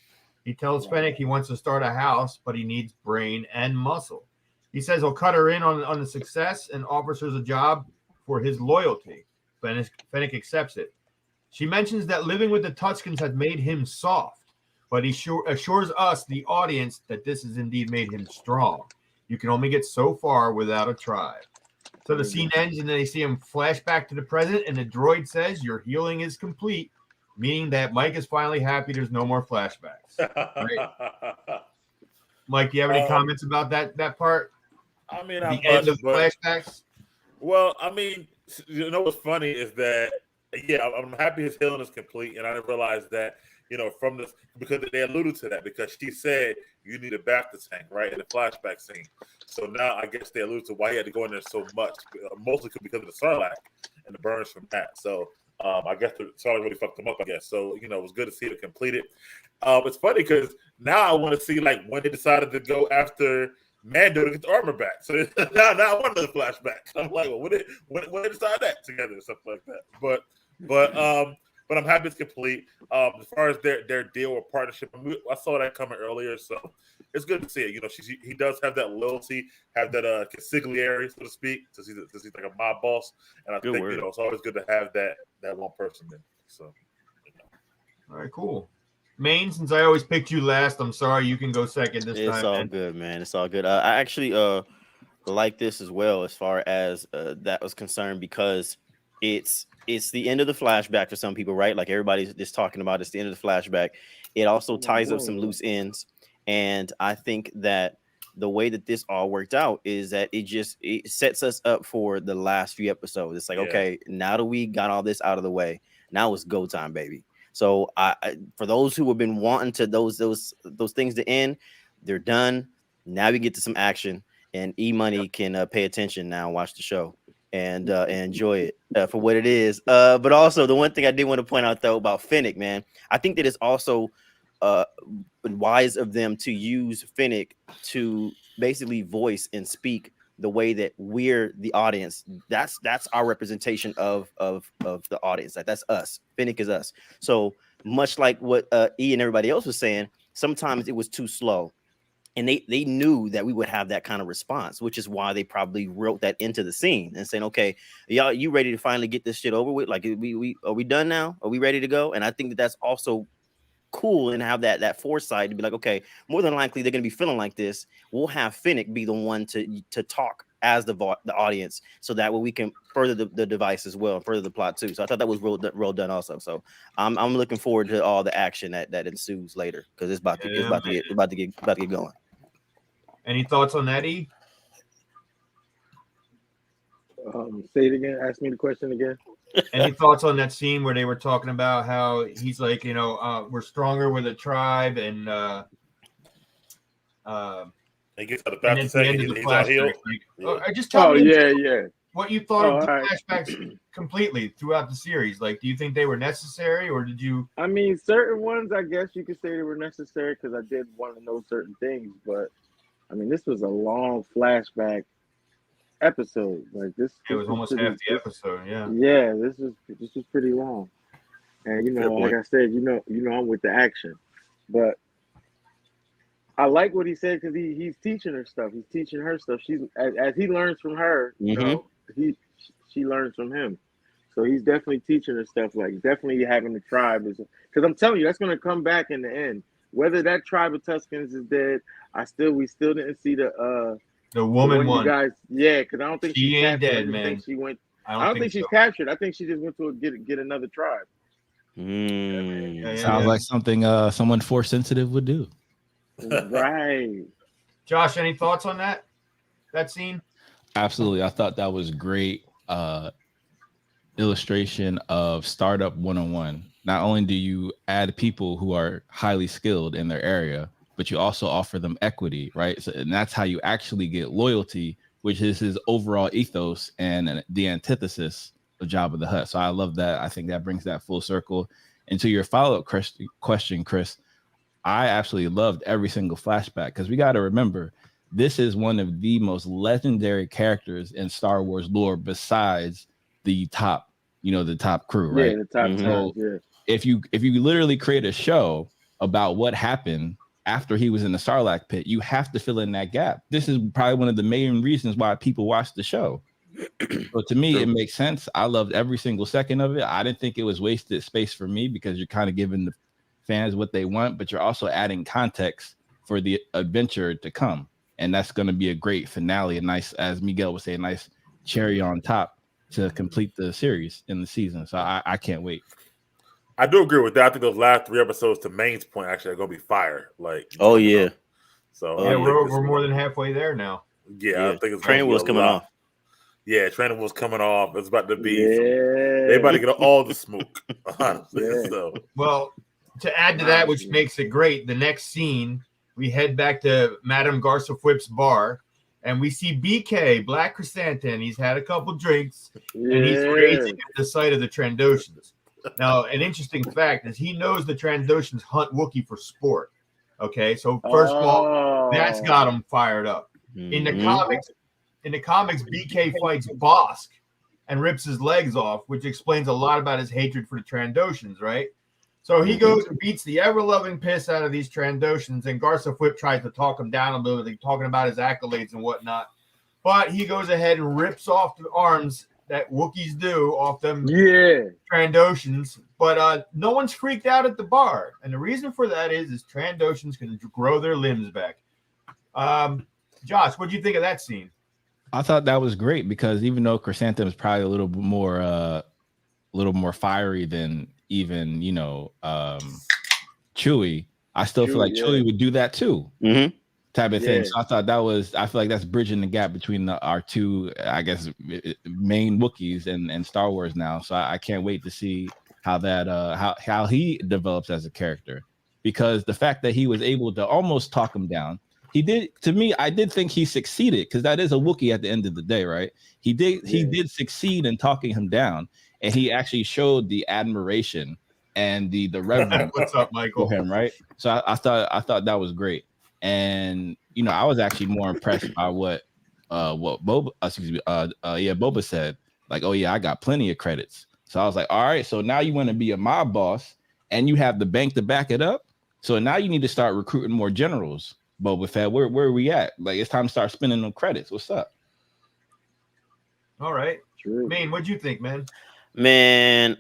He tells Fennec he wants to start a house, but he needs brain and muscle. He says he'll cut her in on the success and offers her a job for his loyalty. Fennec accepts it. She mentions that living with the Tuskens has made him soft, but he assures us, the audience, that this has indeed made him strong. You can only get so far without a tribe. So the scene ends, and then they see him flash back to the present, and the droid says, "Your healing is complete," meaning that Mike is finally happy there's no more flashbacks. Mike, do you have any comments about that part? I mean, The end of the flashbacks? Well, I mean, what's funny is that, yeah, I'm happy his healing is complete, and I didn't realize that, from this, because they alluded to that, because she said you need a bacta tank, right, in the flashback scene. So now I guess they alluded to why he had to go in there so much, mostly because of the Sarlacc and the burns from that. So I guess the Sarlacc really fucked him up, I guess. So, it was good to see it completed. It's funny because now I want to see, like, when they decided to go after Mando to get the armor back. So now I want another flashback. I'm like, well, when they decide that together and stuff like that. But I'm happy it's complete. As far as their deal or partnership, I saw that coming earlier, so it's good to see it. He does have that loyalty, have that consigliere, so to speak, since he's like a mob boss, and I think it's always good to have that one person there. So, All right, cool. Maine, since I always picked you last, I'm sorry. You can go second this time. It's all man. good, man. It's all good. I actually like this as well as far as that was concerned, because it's the end of the flashback for some people, right? Like everybody's just talking about it's the end of the flashback. It also ties up some loose ends, and I think that the way that this all worked out is that it sets us up for the last few episodes. It's like, okay, now that we got all this out of the way, now it's go time, baby. So I for those who have been wanting to those things to end, they're done. Now we get to some action, and E-Money can pay attention now, watch the show, and enjoy it for what it is. But also the one thing I did want to point out though about Finnick, man, I think that it's also wise of them to use Finnick to basically voice and speak the way that we're the audience. That's our representation of the audience. Like that's us. Finnick is us. So much like what E and everybody else was saying, sometimes it was too slow. And they knew that we would have that kind of response, which is why they probably wrote that into the scene and saying, okay, y'all, you ready to finally get this shit over with? Like, are we done now? Are we ready to go? And I think that that's also cool, and have that foresight to be like, okay, more than likely they're going to be feeling like this. We'll have Finnick be the one to talk as the audience, so that way we can further the device as well, and further the plot too. So I thought that was well done also. So I'm looking forward to all the action that ensues later, because it's about to get going. Any thoughts on that, E? Say it again. Ask me the question again. Any thoughts on that scene where they were talking about how he's like, we're stronger with a tribe, and he gets out of and at the end of the flashback, just tell me what you thought of the flashbacks completely throughout the series. Like, do you think they were necessary, or did you? I mean, certain ones, I guess you could say they were necessary, because I did want to know certain things. But I mean, this was a long flashback episode. Like this, it was almost half the episode. Yeah, this was pretty long. And like I said, I'm with the action, but I like what he said, because he's teaching her stuff. He's teaching her stuff. She's as he learns from her, she learns from him. So he's definitely teaching her stuff. Like definitely having the tribe is, because I'm telling you, that's going to come back in the end. Whether that tribe of Tuscans is dead, we still didn't see the woman one. Guys, because I don't think she ain't dead, man. She went. I don't think she's captured. I think she just went to get another tribe. Sounds like something someone force sensitive would do. Right. Josh, any thoughts on that scene? Absolutely. I thought that was great illustration of startup 101. Not only do you add people who are highly skilled in their area, but you also offer them equity, right? So, and that's how you actually get loyalty, which is his overall ethos and the antithesis of Jabba the Hutt. So I love that. I think that brings that full circle. And to your follow-up question, Chris, I absolutely loved every single flashback, because we got to remember, this is one of the most legendary characters in Star Wars lore, besides the top crew, right? Yeah, the top so if you literally create a show about what happened after he was in the Sarlacc pit, you have to fill in that gap. This is probably one of the main reasons why people watch the show. So to me, it makes sense. I loved every single second of it. I didn't think it was wasted space for me, because you're kind of giving the fans what they want, but you're also adding context for the adventure to come. And that's going to be a great finale, a nice, as Miguel would say, a nice cherry on top to complete the series in the season. So I can't wait. I do agree with that. I think those last 3 episodes, to Maine's point, actually are going to be fire. Like, oh yeah. So we're more than halfway there now. Yeah, I think it's training wheels coming off. Yeah, training wheels coming off. It's about to be. They about to get all the smoke. Honestly, so. Well, to add to that, which makes it great, the next scene, we head back to Madame Garsa-Whip's bar, and we see BK, Black Chrysanthemum. He's had a couple drinks, and he's racing at the sight of the Trandoshans. Now, an interesting fact is he knows the Trandoshans hunt Wookiee for sport. Okay, so first of all, that's got him fired up. In the comics, BK fights Bosk and rips his legs off, which explains a lot about his hatred for the Trandoshans, right? So he goes and beats the ever-loving piss out of these Trandoshans, and Garsa-Whip tries to talk him down a little bit, talking about his accolades and whatnot. But he goes ahead and rips off the arms that Wookiees do off them Yeah. Trandoshans, but no one's freaked out at the bar, and the reason for that is Trandoshans can grow their limbs back. Josh, what do you think of that scene? I thought that was great because even though Chrysanthemum is probably a little more fiery than even Chewie, I still feel like Chewie would do that too, type of thing. So I thought I feel like that's bridging the gap between our two, I guess, main Wookiees and Star Wars now. So I can't wait to see how that how he develops as a character, because the fact that he was able to almost talk him down. He did, to me, I did think he succeeded, because that is a Wookiee at the end of the day, right? He did succeed in talking him down, and he actually showed the admiration and the reverence. What's up, Michael? For him, right? So I thought that was great. And I was actually more impressed by what Boba said. Like, oh yeah, I got plenty of credits. So I was like, all right, so now you want to be a mob boss and you have the bank to back it up. So now you need to start recruiting more generals. Boba Fett, where are we at? Like, it's time to start spending them credits. What's up? All right. True. Man, what'd you think, man? Man,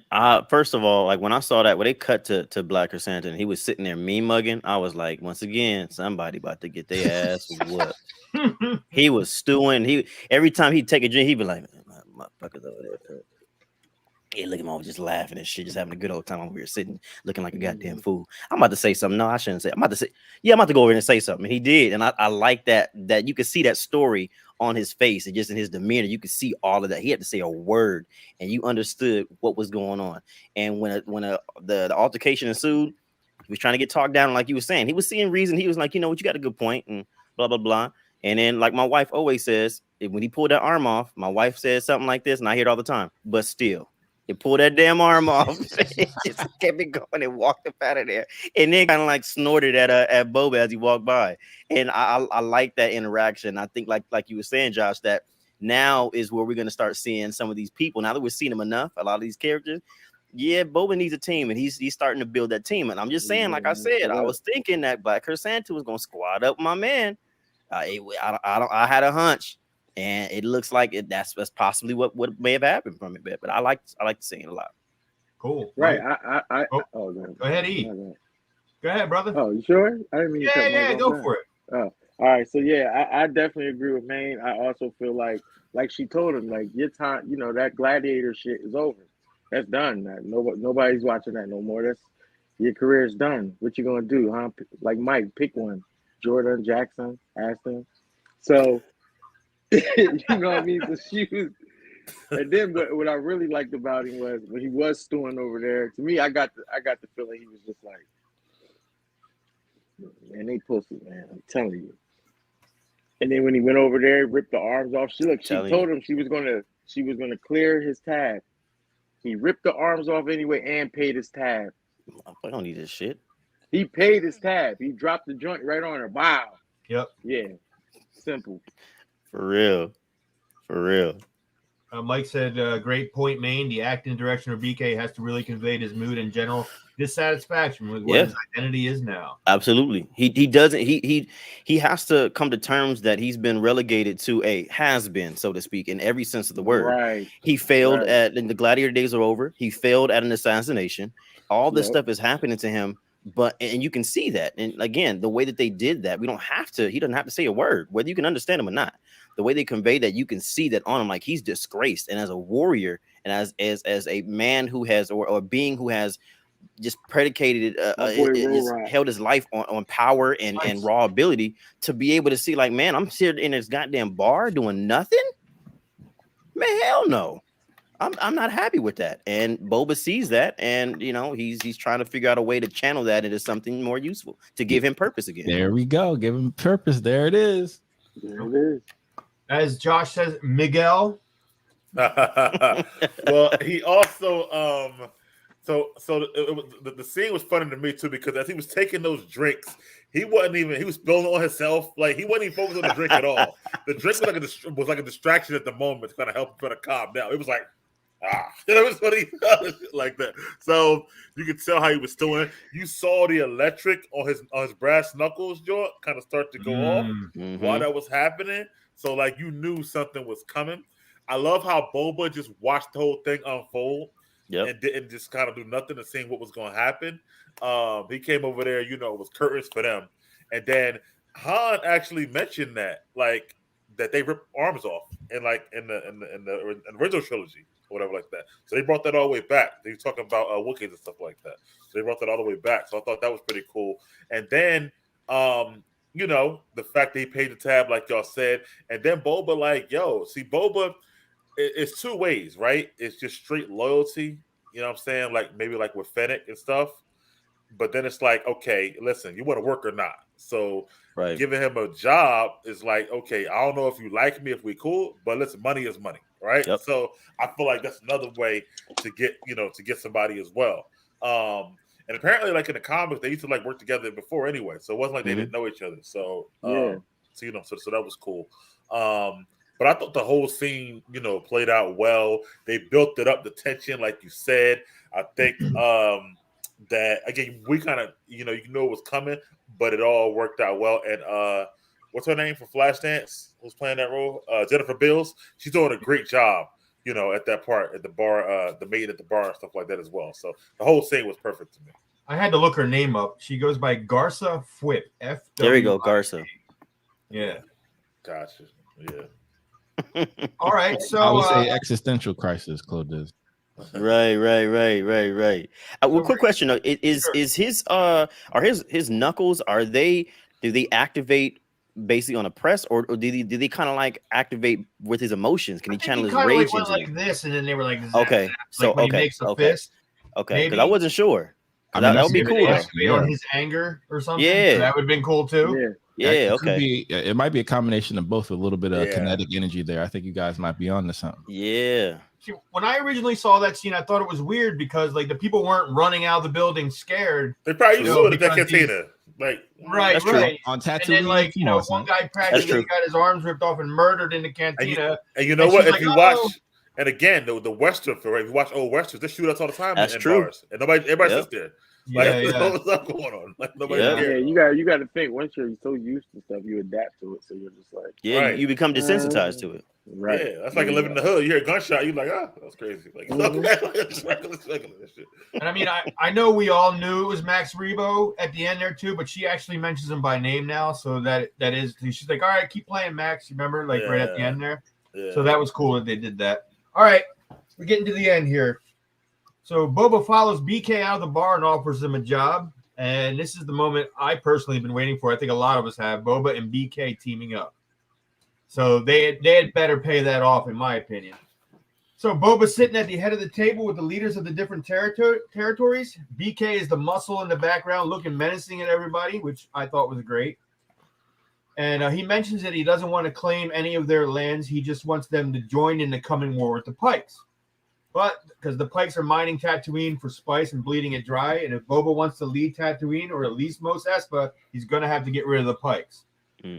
first of all, like when I saw that when they cut to Black Chrysanthemum, he was sitting there mean mugging. I was like, once again, somebody about to get their ass whooped. He was stewing. Every time he'd take a drink, he'd be like, motherfuckers over there. Yeah, look at him all just laughing and shit, just having a good old time when we were sitting looking like a goddamn fool. I'm about to say something. No, I shouldn't say. I'm about to go over and say something. And he did. And I like that you could see that story on his face and just in his demeanor. You could see all of that. He had to say a word and you understood what was going on. And when the altercation ensued, he was trying to get talked down, like you were saying. He was seeing reason. He was like, you know what, you got a good point, and blah, blah, blah. And then, like my wife always says, when he pulled that arm off, my wife says something like this, and I hear it all the time, but still. He pulled that damn arm off, just kept it going and walked up out of there, and then kind of like snorted at Boba as he walked by. And I like that interaction. I think like you were saying, Josh, that now is where we're gonna start seeing some of these people. Now that we're seeing them enough, a lot of these characters. Yeah, Boba needs a team, and he's starting to build that team. And I'm just saying, like I said, I was thinking that Black Chrysanthemum was gonna squad up my man. I had a hunch. And it looks like that's possibly what may have happened from it, but I like the scene a lot. Cool, right? Go ahead, E. Go ahead, brother. Oh, you sure? I didn't mean. Yeah, go for it. Oh, all right. So yeah, I definitely agree with Maine. I also feel like she told him, like, your time, that gladiator shit is over. That's done. Nobody's watching that no more. Your career's done. What you gonna do, huh? Like Mike, pick one. Jordan, Jackson, Aston. So. You know what I mean? So she was, and then but what I really liked about him was when he was stewing over there. To me, I got the feeling he was just like, man, they pussy, man. I'm telling you. And then when he went over there, ripped the arms off. She told him she was gonna clear his tab. He ripped the arms off anyway and paid his tab. I don't need this shit. He paid his tab. He dropped the joint right on her. Wow. Yep. Yeah. Simple. For real. Mike said, great point, Maine. The acting direction of BK has to really convey his mood and general dissatisfaction with what his identity is now. Absolutely. He doesn't, he has to come to terms that he's been relegated to a has-been, so to speak, in every sense of the word. Right. He failed and the gladiator days are over. He failed at an assassination. All this stuff is happening to him. And you can see that. And again, the way that they did that, he doesn't have to say a word, whether you can understand him or not. The way they convey that, you can see that on him, like he's disgraced. And as a warrior and as a man who has, or a being who has just predicated, held his life on power and raw ability, to be able to see, like, man, I'm sitting in this goddamn bar doing nothing. Man, hell no. I'm not happy with that. And Boba sees that, and he's trying to figure out a way to channel that into something more useful to give him purpose again. There we go. Give him purpose. There it is. There it is. As Josh says, Miguel. Well, he also the scene was funny to me too, because as he was taking those drinks, he was spilling on himself. Like, he wasn't even focused on the drink at all. The drink was like a distraction at the moment to kind of help him try to calm down. It was like, it was funny like that. So you could tell how he was doing. You saw the electric on his brass knuckles joint kind of start to go off while that was happening. So like, you knew something was coming. I love how Boba just watched the whole thing unfold Yep. and didn't just kind of do nothing and seeing what was going to happen. He came over there, it was curtains for them, and then Han actually mentioned that, like, that they ripped arms off in the original trilogy or whatever like that. So they brought that all the way back. They were talking about Wookiees and stuff like that. So they brought that all the way back. So I thought that was pretty cool. And then the fact that he paid the tab, like y'all said, and then Boba, like, see, Boba, it's two ways, right? It's just straight loyalty, you know what I'm saying? Like, maybe like with Fennec and stuff. But then it's like, okay, listen, you want to work or not? So Right. giving him a job is like, okay, I don't know if you like me, if we cool, but listen, money is money, right? Yep. So I feel like that's another way to get somebody as well. And apparently, like in the comics, they used to like work together before anyway, so it wasn't like they didn't know each other. So so that was cool. But I thought the whole scene, played out well. They built it up, the tension, like you said. I think that again, we kind of you know it was coming, but it all worked out well. And what's her name for Flashdance? Who's playing that role? Jennifer Beals. She's doing a great job, at that part at the bar, the maid at the bar and stuff like that as well. So the whole scene was perfect to me. I had to look her name up. She goes by Garza Fwip. There we go, Garza. Yeah. Gotcha. Yeah. All right. So I would say existential crisis, Claude. Right. Well, quick question though: is his are his knuckles? Do they activate basically on a press, or do they kind of like activate with his emotions? Can he channel his rage went into like this, and then they were like, zap, okay, zap. so Like when he okay, makes a okay, fist. okay, because maybe. I wasn't sure. I mean, that would be cool. On his anger or something. Yeah. So that would have been cool too. Yeah. Okay. It might be a combination of both. A little bit of kinetic energy there. I think you guys might be on to something. Yeah. See, when I originally saw that scene, I thought it was weird because like the people weren't running out of the building scared. They probably saw it at that cantina. Like, right. On Tatooine, and then like one guy practically got his arms ripped off and murdered in the cantina. And you know what? If you watch, and again, the Western film, right? If you watch old Westerns, they shoot us all the time in bars, and everybody sits there. Like, what's up going on? Like, nobody cares. You got to think. Once you're so used to stuff, you adapt to it. So you're just like, you become desensitized to it. Right. Yeah, that's like living in the hood. You hear a gunshot, you're like, that's crazy. Like, it's regular shit. And I mean, I know we all knew it was Max Rebo at the end there too, but she actually mentions him by name now, so that is she's like, all right, keep playing Max. You remember, like right at the end there. Yeah. So that was cool that they did that. All right, we're getting to the end here. So Boba follows BK out of the bar and offers him a job, and this is the moment I personally have been waiting for. I think a lot of us have. Boba and BK teaming up. So they had better pay that off, in my opinion. So Boba's sitting at the head of the table with the leaders of the different territories. BK is the muscle in the background looking menacing at everybody, which I thought was great. And he mentions that he doesn't want to claim any of their lands. He just wants them to join in the coming war with the Pikes. But because the Pikes are mining Tatooine for spice and bleeding it dry, and if Boba wants to lead Tatooine, or at least Mos Espa, he's going to have to get rid of the Pikes.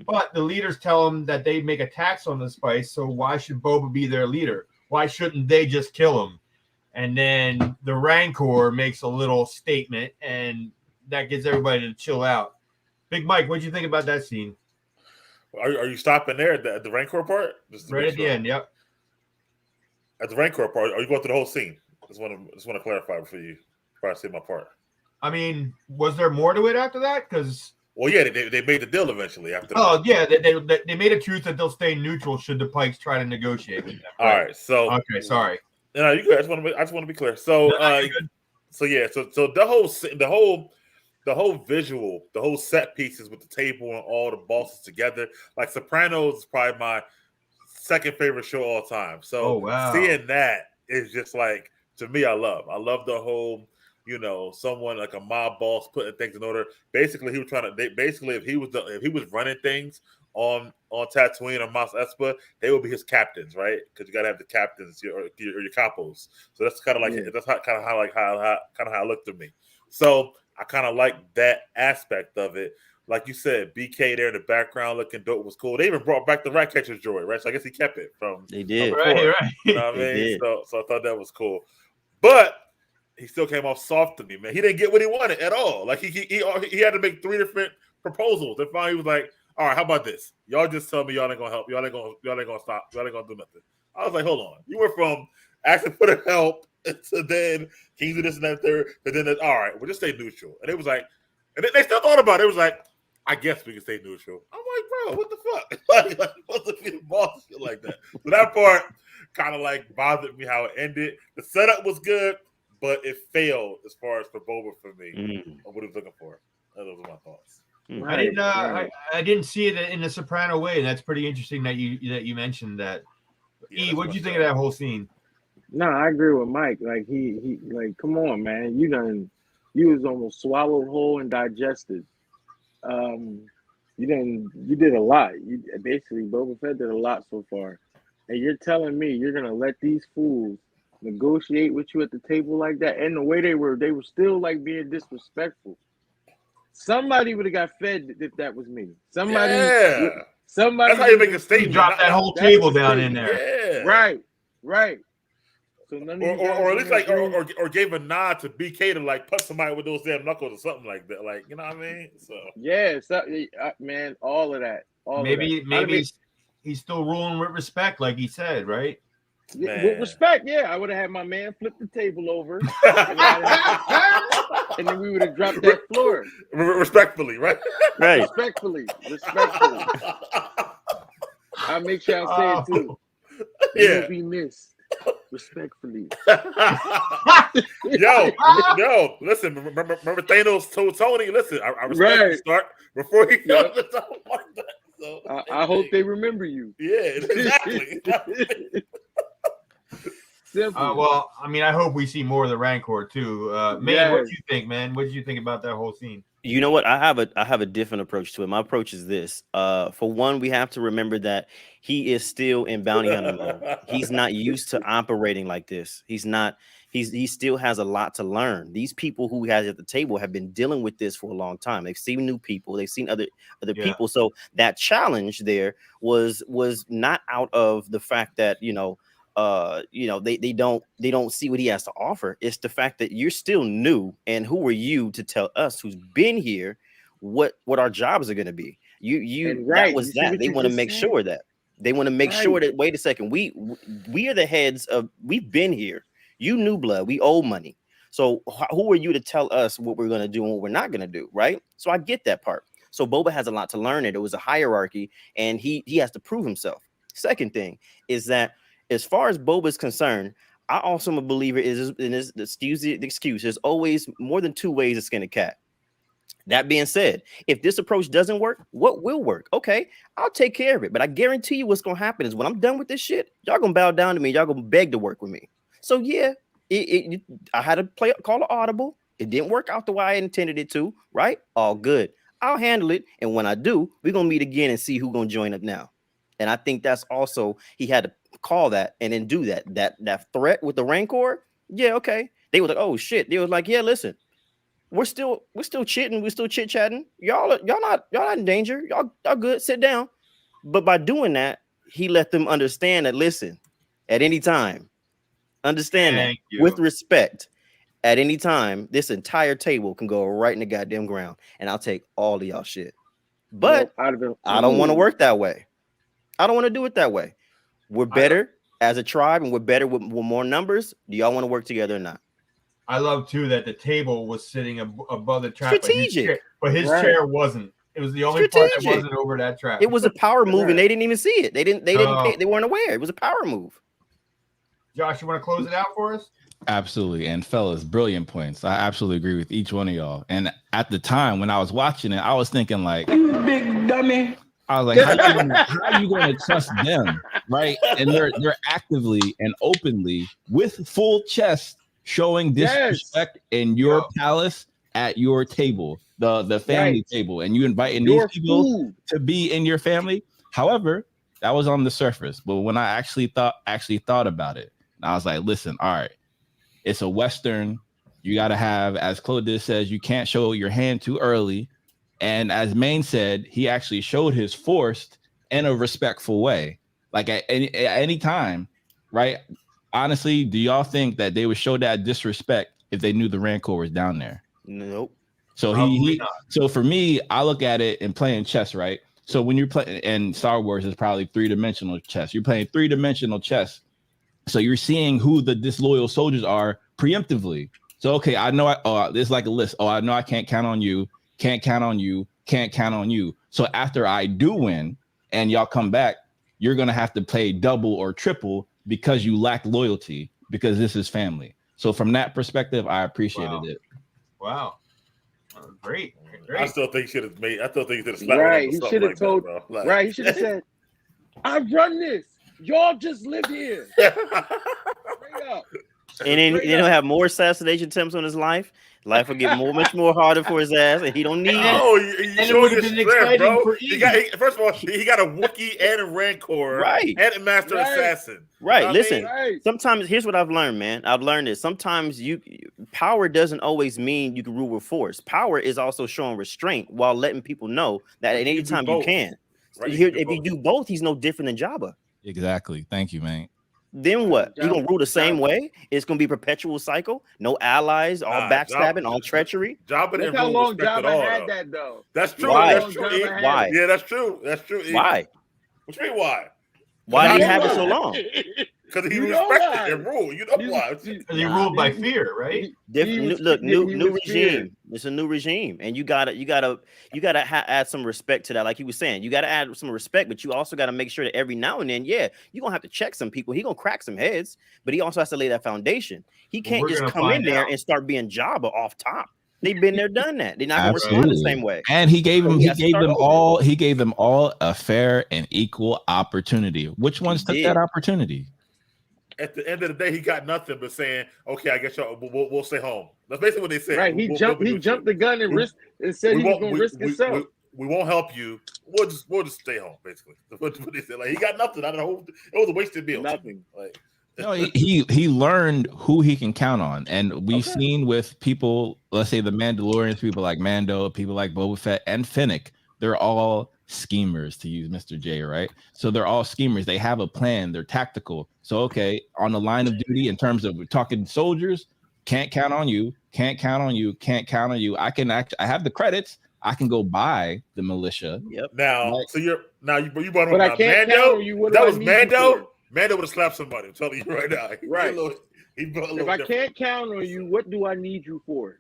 But the leaders tell him that they make a tax on the spice, so why should Boba be their leader? Why shouldn't they just kill him? And then the Rancor makes a little statement, and that gets everybody to chill out. Big Mike, what do you think about that scene? Are you stopping there at the Rancor part? Right at the end, yep. At the Rancor part, are you going through the whole scene? Just want to clarify for you before I say my part. I mean, was there more to it after that? Because they made the deal eventually after. They made a truce that they'll stay neutral should the Pikes try to negotiate with them. Right? All right, so okay, sorry. No, you good. I just want to be clear. So, so the whole visual, the whole set pieces with the table and all the bosses together, like Sopranos is probably my second favorite show all time. So seeing that is just like, to me, I love the whole, someone like a mob boss putting things in order. Basically, he was trying to. If he was running things on Tatooine or Mos Espa, they would be his captains, right? Because you got to have the captains or your capos. So that's kind of like that's kind of how it looked to me. So I kind of like that aspect of it. Like you said, BK there in the background looking dope was cool. They even brought back the Ratcatcher's droid, right? So I guess he kept it from. They did, right. You know what I mean? So I thought that was cool, but he still came off soft to me, man. He didn't get what he wanted at all. Like he had to make 3 different proposals, and finally he was like, all right, how about this? Y'all just tell me y'all ain't gonna help. Y'all ain't gonna stop. Y'all ain't gonna do nothing. I was like, hold on. You went from asking for the help to then can you do this and that third, but then all right, we'll just stay neutral. And it was like, and they still thought about it. It was like, I guess we can stay neutral. I'm like, bro, what the fuck? like supposed to be the boss, shit like that. So that part kind of like bothered me how it ended. The setup was good, but it failed as far as for Boba for me. What he was looking for. Those were my thoughts. I didn't see it in a Soprano way, and that's pretty interesting that you mentioned that. Yeah, What did you think of that whole scene? No, I agree with Mike. Like he like, come on, man. You was almost swallowed whole and digested. You did a lot. Basically Boba Fett did a lot so far. And you're telling me you're gonna let these fools negotiate with you at the table like that? And the way they were still like being disrespectful. Somebody would have got fed if that was me. Somebody. That's how you make a statement. You drop that whole table down in there. Yeah. Right. So or at least like or gave a nod to BK to like punch somebody with those damn knuckles or something like that. Like, you know what I mean? So yeah, man, all of that. Maybe he's still ruling with respect, like he said, right? Yeah, with respect, yeah. I would have had my man flip the table over, and then we would have dropped that floor. Respectfully, right? Right. Respectfully. I'll make sure I say it too. Yeah. Will be missed. Respectfully. Yo, listen, remember Thanos told Tony, listen, I respect you start before he goes to something like that. So, I hope they remember you. Yeah, exactly. Well, I mean, I hope we see more of the Rancor too. Man, what do you think, man? What did you think about that whole scene? You know what? I have a different approach to it. My approach is this. For one, we have to remember that he is still in bounty hunting mode. He's not used to operating like this. He still has a lot to learn. These people who he has at the table have been dealing with this for a long time. They've seen new people. They've seen other people. So that challenge there was not out of the fact that they don't see what he has to offer. It's the fact that you're still new, and who are you to tell us who's been here what our jobs are going to be? That was that. They want to make sure that wait a second, we are the heads of, we've been here. You new blood, we owe money. So who are you to tell us what we're going to do and what we're not going to do, right? So I get that part. So Boba has a lot to learn. It was a hierarchy, and he has to prove himself. Second thing is that as far as Boba is concerned, I also am a believer excuse the excuse. There's always more than two ways to skin a cat. That being said, if this approach doesn't work, what will work? Okay, I'll take care of it. But I guarantee you what's going to happen is when I'm done with this shit, y'all going to bow down to me. Y'all going to beg to work with me. So yeah, I had to call an audible. It didn't work out the way I intended it to, right? All good. I'll handle it. And when I do, we're going to meet again and see who's going to join up now. And I think that's also, he had to call that and then do that threat with the Rancor. Yeah, okay. They were like, oh shit. They was like, yeah, listen, we're still chitting, we're still chit-chatting. Y'all not in danger. Y'all good. Sit down. But by doing that, he let them understand that, listen, at any time, understand that with respect, at any time, this entire table can go right in the goddamn ground, and I'll take all of y'all shit. But I don't want to work that way. I don't want to do it that way. We're better as a tribe, and we're better with more numbers. Do y'all want to work together or not? I love too that the table was sitting above the trap, strategic, but his chair wasn't. It was the only part that wasn't over that trap. It was a power move, and they didn't even see it. They weren't aware. It was a power move. Josh, you want to close it out for us? Absolutely. And fellas, brilliant points. I absolutely agree with each one of y'all. And at the time when I was watching it, I was thinking like, you big dummy. I was like, how are you going to trust them? Right. And they're actively and openly with full chest showing disrespect in your palace at your table, the family table, and you inviting these people to be in your family. However, that was on the surface. But when I actually thought about it, I was like, listen, all right, it's a Western. You got to have, as Claude says, you can't show your hand too early. And as Maine said, he actually showed his force in a respectful way. Like at any time, right? Honestly, do y'all think that they would show that disrespect if they knew the Rancor was down there? Nope. So so for me, I look at it and playing chess, right? So when you're playing, and Star Wars is probably 3-dimensional chess. You're playing 3-dimensional chess. So you're seeing who the disloyal soldiers are preemptively. So okay, I know it's like a list. Oh, I know I can't count on you, can't count on you, can't count on you. So after I do win and y'all come back, you're gonna have to play double or triple because you lack loyalty, because this is family. So from that perspective, I appreciated it. Wow. Great. I still think he should have made. I still think he should have slapped Right, him or he something should have like told. that, bro. Like, Right, he should have said, "I run this. Y'all just live here." Straight up. And then he'll have more assassination attempts on his life. Life will get much more harder for his ass, and he don't need it. Oh, you it showing would his have been strength, exciting bro. for First of all, he got a Wookiee and a Rancor, Right. and a Master Right. Assassin. Right. I Listen, mean, Right. sometimes here's what I've learned, man. I've learned this. Sometimes power doesn't always mean you can rule with force. Power is also showing restraint while letting people know that at any time you can. Right, If you do both, he's no different than Jabba. Exactly. Thank you, man. Then what? He gonna rule the same Jabba- way? It's gonna be a perpetual cycle. No allies, all Nah, backstabbing, Jabba- all treachery. Jabba Look didn't how rule long respect at Jabba all, had though. that though. That's true. Why? That's true. Jabba had Why? it. Yeah, that's true. That's true. Why? What you mean why? Why do you You have it know so why. long? Because he You know respected why. and ruled. You know He- why? Because he ruled by fear, right? Different. was- Look, he new was regime. scared. It's a new regime, and you gotta add some respect to that. Like he was saying, you gotta add some respect, but you also gotta make sure that every now and then, yeah, you're gonna have to check some people. He gonna crack some heads, but he also has to lay that foundation. He can't we're just gonna come in find there out. and start being Jabba off top. They've been there, done that. They're not gonna respond the Absolutely. same way. And he gave So them he has to start over. he gave them all a fair and equal opportunity. Which ones took did. that opportunity? At the end of the day, he got nothing but saying, "Okay, I guess y'all we'll stay home." That's basically what they said. Right, he jumped the gun and said he was gonna risk himself. We won't help you. We'll just stay home. Basically, that's what they said. Like he got nothing. I don't know. It was a wasted meal. Nothing. Like No, he learned who he can count on, and we've seen with people, let's say the Mandalorians, people like Mando, people like Boba Fett and Fennec. They're all schemers, to use Mr. J, right? So they're all schemers. They have a plan. They're tactical. So okay, on the line of duty, in terms of we're talking soldiers, can't count on you. Can't count on you. Can't count on you. I have the credits. I can go buy the militia. Yep. now, Right. so you brought But him I can't Mando. count on you. What That do I was need you for? Mando. Mando would have slapped somebody. I'm telling you right now. Right. He brought a If little I different. can't count on you, what do I need you for?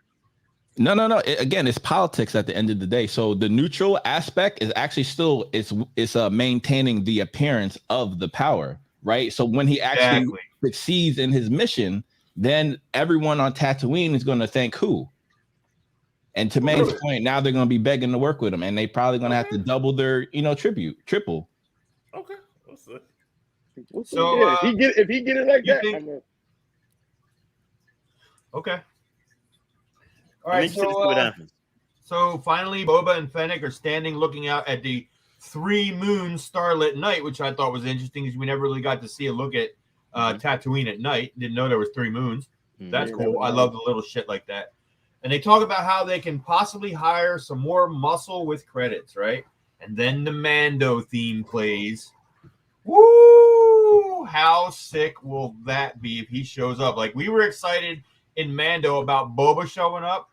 No. Again, it's politics at the end of the day. So the neutral aspect is actually still it's maintaining the appearance of the power, right? So when he actually succeeds in his mission, then everyone on Tatooine is going to thank who? And to Main's point, now they're going to be begging to work with him, and they probably going to have to double their, triple. Okay. What's that? So, yeah, if he get it like you that, think- I'm a, Okay. All I'm right. interested to see what happens. So finally, Boba and Fennec are standing looking out at the 3 moon starlit night, which I thought was interesting because we never really got to see a look at Tatooine at night. Didn't know there was 3 moons. That's Yeah, cool. never I know. love the little shit like that. And they talk about how they can possibly hire some more muscle with credits, right? And then the Mando theme plays. Woo! How sick will that be if he shows up? Like, we were excited in Mando about Boba showing up.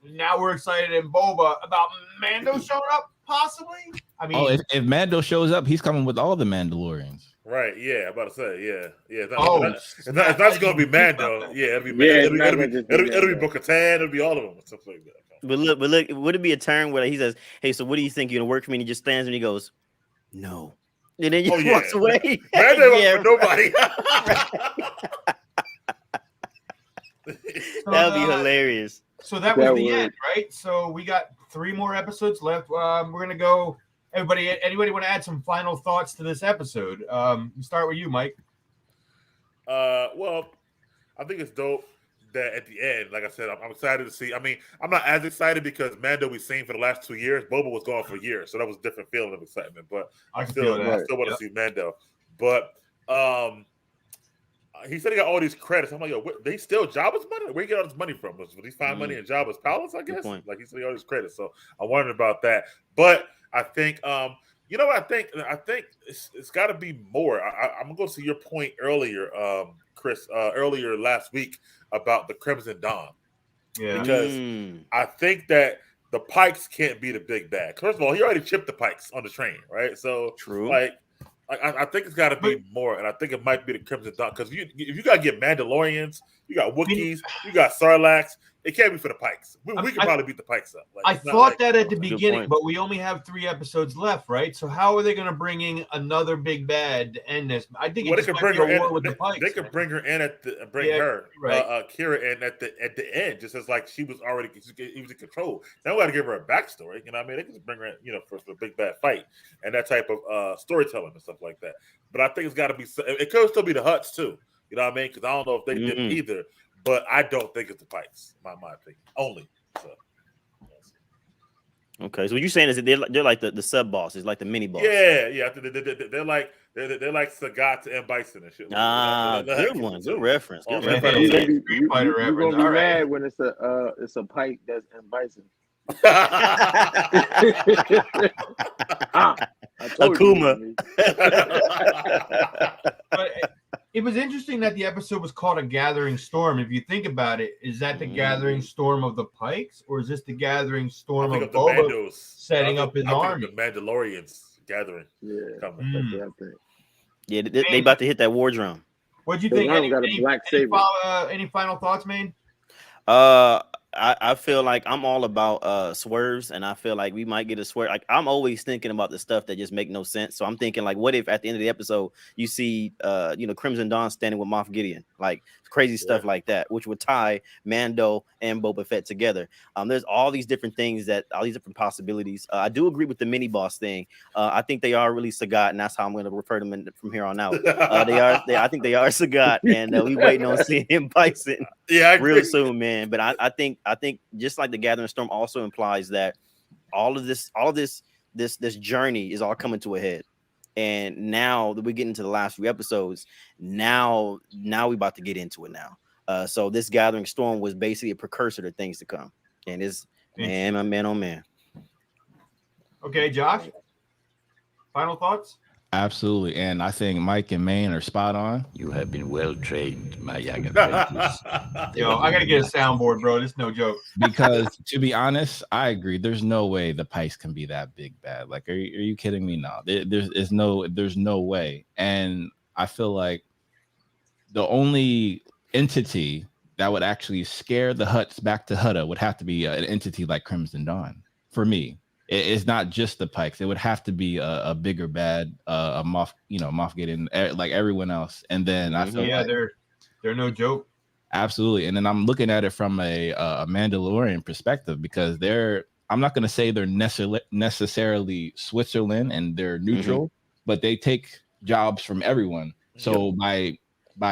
Now we're excited in Boba about Mando showing up, possibly. I mean, if Mando shows up, he's coming with all the Mandalorians. Right, yeah, I'm about to say, yeah. It's not just gonna be Mando. Yeah, it'll be it'll be Bo-Katan, it'll be all of them, stuff like that. But look, would it be a turn where he says, "Hey, so what do you think? You're gonna work for me?" And he just stands and he goes, "No," and then he just walks away. Mando won't for nobody. That'd be hilarious. So that was the end, right? So we got 3 more episodes left. We're gonna go. Anybody want to add some final thoughts to this episode? Start with you, Mike. Well, I think it's dope that at the end, like I said, I'm excited to see. I mean, I'm not as excited because Mando we've seen for the last 2 years. Boba was gone for years, so that was a different feeling of excitement. But I still want to see Mando. But he said he got all these credits. I'm like, yo, they still Jabba's money? Where you get all this money from? Was he find money in Jabba's palace? I guess. Like he said, he got all these credits. So I wondered about that. But I think, you know what I think it's got to be more. I'm going to see your point earlier, Chris, earlier last week about the Crimson Dawn. Yeah. Because I think that the Pikes can't be the big bad. First of all, he already chipped the Pikes on the train, right? So, True. like, I think it's got to be more, and I think it might be the Crimson Dawn because if you got to get Mandalorians, you got Wookiees, you got Sarlaccs. It can't be for the Pikes. We can probably beat the Pikes up. Like, I thought that at the beginning, point. but we only have 3 episodes left, right? So how are they going to bring in another big bad to end this? I think they it just could might bring be her a war in. with the Pikes. They could bring her in Kira in at the end, just as like she was already he was in control. Now we got to give her a backstory. You know what I mean? They can just bring her in, for the big bad fight and that type of storytelling and stuff like that. But I think it's got to be. It could still be the Hutts too. You know what I mean? Because I don't know if they did either. But I don't think it's the Pikes, my opinion. Only. So. Okay, so what you're saying is that they're like the sub bosses, like the mini boss. Yeah. They're like Sagat and Bison and shit. Good one, good reference. Good You're reference. gonna be mad when it's a Pike that's in Bison. Akuma. But it was interesting that the episode was called A Gathering Storm. If you think about it, is that the gathering storm of the Pikes, or is this the gathering storm of Boba Mandos setting up his army? The Mandalorians gathering. Yeah, they about to hit that war drum. What'd you think? Any final thoughts, man? I feel like I'm all about swerves, and I feel like we might get a swerve. Like I'm always thinking about the stuff that just make no sense. So I'm thinking like, what if at the end of the episode you see Crimson Dawn standing with Moff Gideon, like crazy stuff like that, which would tie Mando and Boba Fett together. There's all these different things all these different possibilities. I do agree with the mini boss thing. I think they are really Sagat, and that's how I'm going to refer to them from here on out. I think they are Sagat, and we waiting on seeing him Bison. Yeah, real soon, man. But I think just like the Gathering Storm also implies that all of this journey is all coming to a head. And now that we get into the last few episodes, now we're about to get into it now. So this Gathering Storm was basically a precursor to things to come. And it's man, oh man. Okay, Josh. Final thoughts? Absolutely. And I think Mike and Maine are spot on. You have been well trained, my young apprentice. Yo, I gotta get a soundboard, bro. This is no joke. Because to be honest, I agree. There's no way the Pikes can be that big bad. Like, are you kidding me? No, there's no way. And I feel like the only entity that would actually scare the Hutts back to Hutta would have to be an entity like Crimson Dawn. For me, it's not just the Pikes. It would have to be a bigger bad, a Moff Gideon, like everyone else. And then I feel like they're no joke. Absolutely. And then I'm looking at it from a Mandalorian perspective, because I'm not going to say they're necessarily Switzerland and they're neutral, but they take jobs from everyone. So by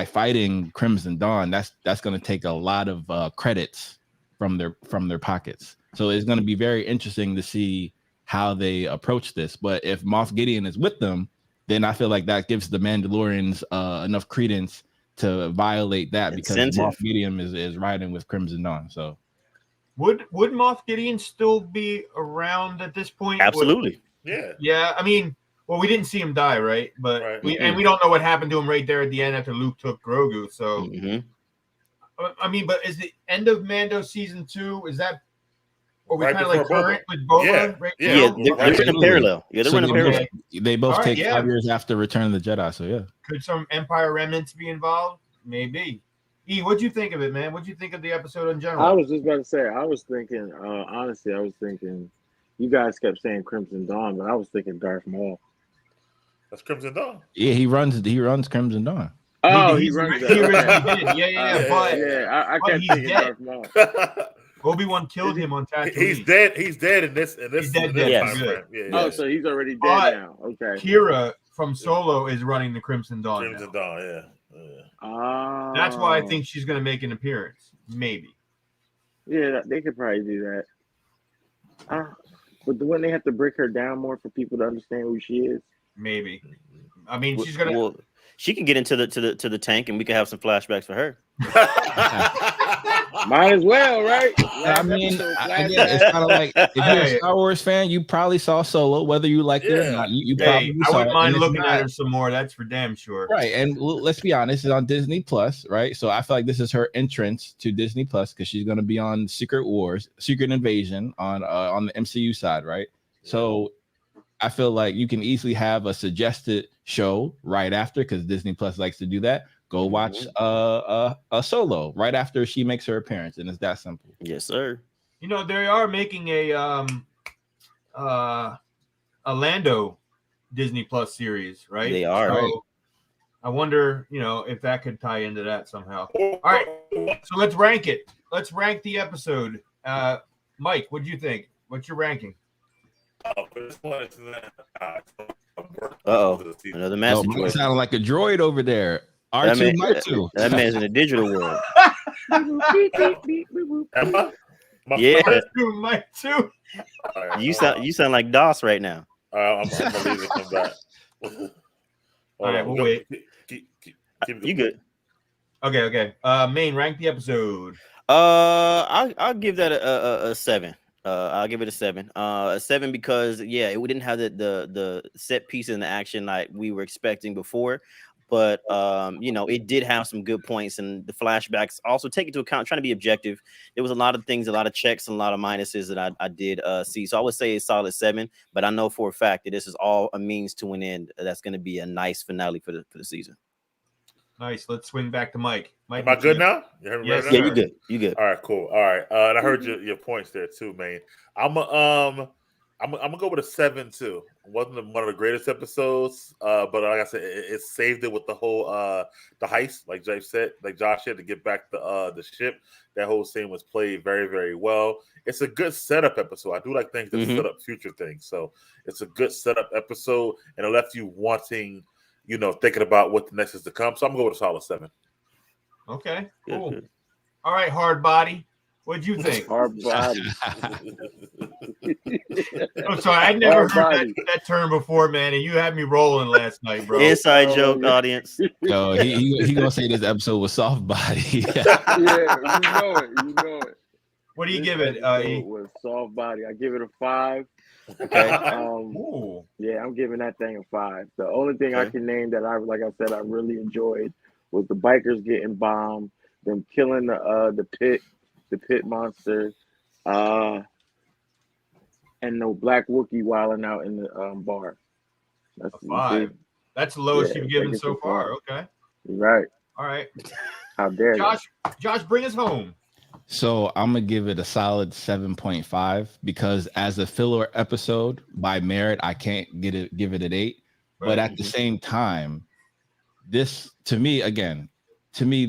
fighting Crimson Dawn, that's going to take a lot of credits from their pockets. So it's going to be very interesting to see how they approach this. But if Moff Gideon is with them, then I feel like that gives the Mandalorians enough credence to violate that, because Moff Gideon is riding with Crimson Dawn. So would Moff Gideon still be around at this point? Absolutely. Yeah. I mean, well, we didn't see him die, right? But we don't know what happened to him right there at the end after Luke took Grogu. So I mean, but is the end of Mando season 2? Is that? Or we kind of like current with Boba? They're running parallel. Yeah, they're running parallel. They both take 5 years after Return of the Jedi. So yeah. Could some Empire remnants be involved? Maybe. E, what'd you think of it, man? What'd you think of the episode in general? I was just about to say, I was thinking, you guys kept saying Crimson Dawn, but I was thinking Darth Maul. That's Crimson Dawn. Yeah, he runs Crimson Dawn. Oh, he runs that. He originally did. Yeah. I kept thinking Darth Maul. Obi-Wan killed him on Tatooine. He's dead in this. He's dead. Time frame. Oh, so he's already dead now. Okay. Kira from Solo is running the Crimson Dawn. That's why I think she's going to make an appearance. Maybe. Yeah, they could probably do that. But wouldn't they have to break her down more for people to understand who she is? Maybe. I mean, she's going to. Well, she can get into the tank, and we can have some flashbacks for her. Might as well, right? I mean, again, it's kind of like if you're a Star Wars fan, you probably saw Solo, whether you liked it or not. You probably I saw wouldn't it. mind And it's looking not- at her some more. That's for damn sure. Right, and let's be honest, it's on Disney Plus, right? So I feel like this is her entrance to Disney Plus because she's going to be on Secret Invasion on the MCU side, right? So I feel like you can easily have a suggested show right after because Disney Plus likes to do that. Go watch a Solo right after she makes her appearance, and it's that simple. Yes, sir. You know, they are making a Lando Disney Plus series, right? They are. So Right. I wonder, you know, if that could tie into that somehow. All right, so let's rank it. Let's rank the episode. Mike, what do you think? What's your ranking? Another master Mike droid. sounded like a droid over there. That R2, man- Mike 2. That man's in a digital world. Am I? Yeah. R2, Mike 2. You sound like DOS right now. I'm gonna leave it come back. All right, we'll wait. You good? Okay. Main, rank the episode. I'll give that a 7. I'll give it a 7. A 7 because we didn't have the set piece in the action like we were expecting before. But it did have some good points, and the flashbacks also take into account trying to be objective. There was a lot of things, a lot of checks, and a lot of minuses that I did see. So I would say a solid 7, but I know for a fact that this is all a means to an end. That's going to be a nice finale for the season. Nice. Let's swing back to Mike. Mike, Am I good now? You heard me Yes. right Yeah, now? you good. All right, cool. All right, and I heard your points there too, man. I'm gonna go with a 7 too. It wasn't one of the greatest episodes, but like I said, it saved it with the whole the heist, like Josh said, to get back the ship. That whole scene was played very, very well. It's a good setup episode. I do like things that set up future things, so it's a good setup episode, and it left you wanting, thinking about what the next is to come. So I'm gonna go with a solid 7. Okay, cool. Good. All right, hard body. What'd you think? Hard body. I'm sorry, I never Hard heard body. that term before, man, and you had me rolling last night, bro. Inside Oh, joke, yeah. audience. So he gonna say this episode was soft body. Yeah, you know it. What do you This give it? episode was soft body. I give it a 5. Okay. Ooh. Yeah, I'm giving that thing a 5. The only thing I Okay. can name that I really enjoyed was the bikers getting bombed, them killing the pit monster, and no black Wookiee wilding out in the bar. That's A 5. That's the lowest Yeah, you've given I think so it's a far. 5. Okay. Right. All right. How dare you? Josh, bring us home. So I'm gonna give it a solid 7.5 because as a filler episode by merit, I can't give it an 8. But at the same time, this to me,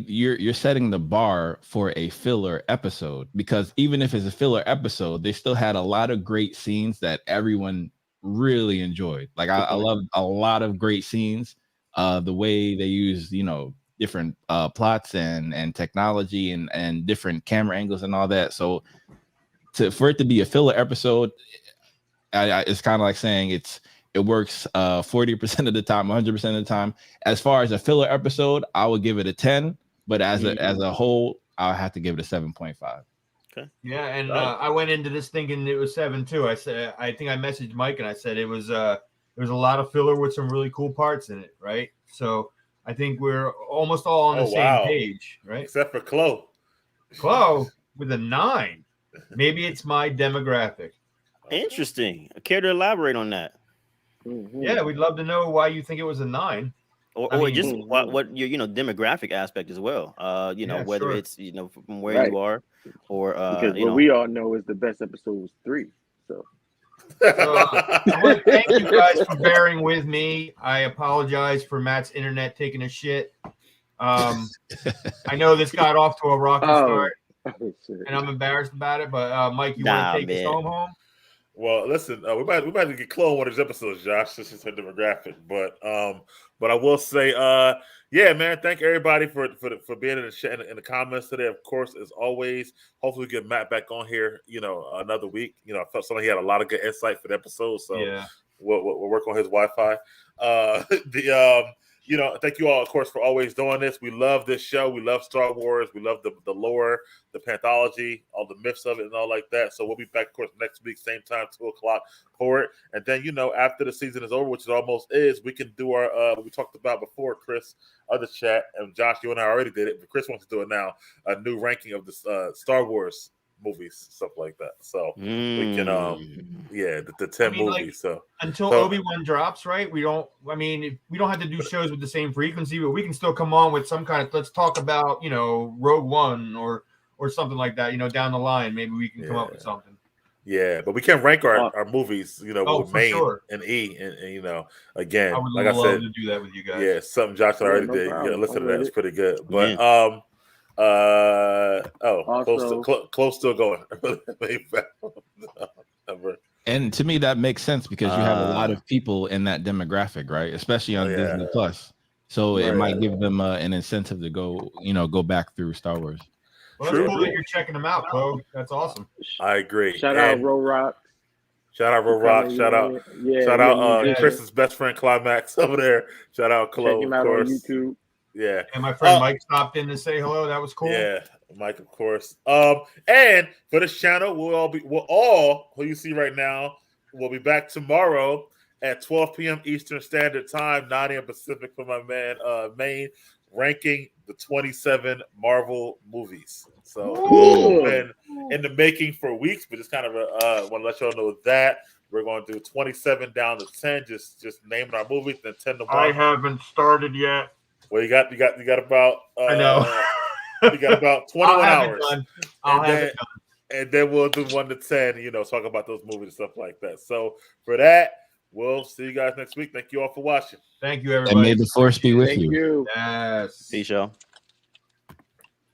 you're setting the bar for a filler episode because even if it's a filler episode, they still had a lot of great scenes that everyone really enjoyed. Like I loved a lot of great scenes. The way they use, different plots and technology and different camera angles and all that. So for it to be a filler episode, it's kind of like saying it works 40% of the time, 100% of the time. As far as a filler episode, I would give it a 10, but as a whole, I'll have to give it a 7.5. Okay. Yeah, and I went into this thinking it was 7 too. I think I messaged Mike and I said it was a lot of filler with some really cool parts in it, right? So I think we're almost all on the same page, right? Except for Chloe. Chloe with a 9. Maybe it's my demographic. Interesting. Care to elaborate on that? Mhm. Yeah, we'd love to know why you think it was a 9. Or just what your demographic aspect as well. Whether sure. it's from where you are or Because what we all know is the best episode was 3. So I want to thank you guys for bearing with me. I apologize for Matt's internet taking a shit. I know this got off to a rocky start, and I'm embarrassed about it. But Mike, you want to take us home? Well, listen, we might get Chloe one of these episodes, Josh. This is her demographic, but I will say, yeah, man, thank everybody for being in the comments today. Of course, as always, hopefully we get Matt back on here, another week. I felt somebody had a lot of good insight for the episode, so yeah, we'll work on his Wi-Fi. thank you all, of course, for always doing this. We love this show. We love Star Wars. We love the lore, the panthology, all the myths of it, and all like that. So we'll be back, of course, next week, same time, 2:00 for it. And then, after the season is over, which it almost is, we can do our what we talked about before, Chris, other chat, and Josh, you and I already did it, but Chris wants to do it now. A new ranking of the Star Wars movies, stuff like that. So we can the 10 movies. Until Obi-Wan drops, right? We don't have to do shows with the same frequency, but we can still come on with some kind of, let's talk about Rogue One or something like that, down the line. Maybe we can come up with something. Yeah, but we can rank our movies, with main sure. and E, and again, I would like I love said, to do that with you guys. Yeah, something Josh already did. problem. Listen to that; it's pretty good. Yeah. But Also- close still going. And to me, that makes sense because you have a lot of people in that demographic, right? Especially on Disney Plus. So it might give them an incentive to go back through Star Wars. Well, that's cool that you're checking them out, Chloe. That's awesome. I agree. Shout out Roll Rock. Shout out Roll Rock. Shout out Chris's best friend Climax over there. Shout out Chloe. Check him of out on course. YouTube. Yeah. And my friend Mike stopped in to say hello. That was cool. Yeah, Mike, of course. And for this channel, we'll all who you see right now, we'll be back tomorrow at 12 p.m. Eastern Standard Time, 9 a.m. Pacific for my man Maine, ranking the 27 Marvel movies. So we've been in the making for weeks, but just kind of want to let y'all know that we're going to do 27 down to 10, just naming our movies, then 10 to 1. I haven't started yet. Well, you got about I know. you got about 21 hours. I'll have it done. And then we'll do 1 to 10, talk about those movies and stuff like that. So for that, we'll see you guys next week. Thank you all for watching. Thank you, everybody. And may the force be with Thank you. Yes. Peace, y'all.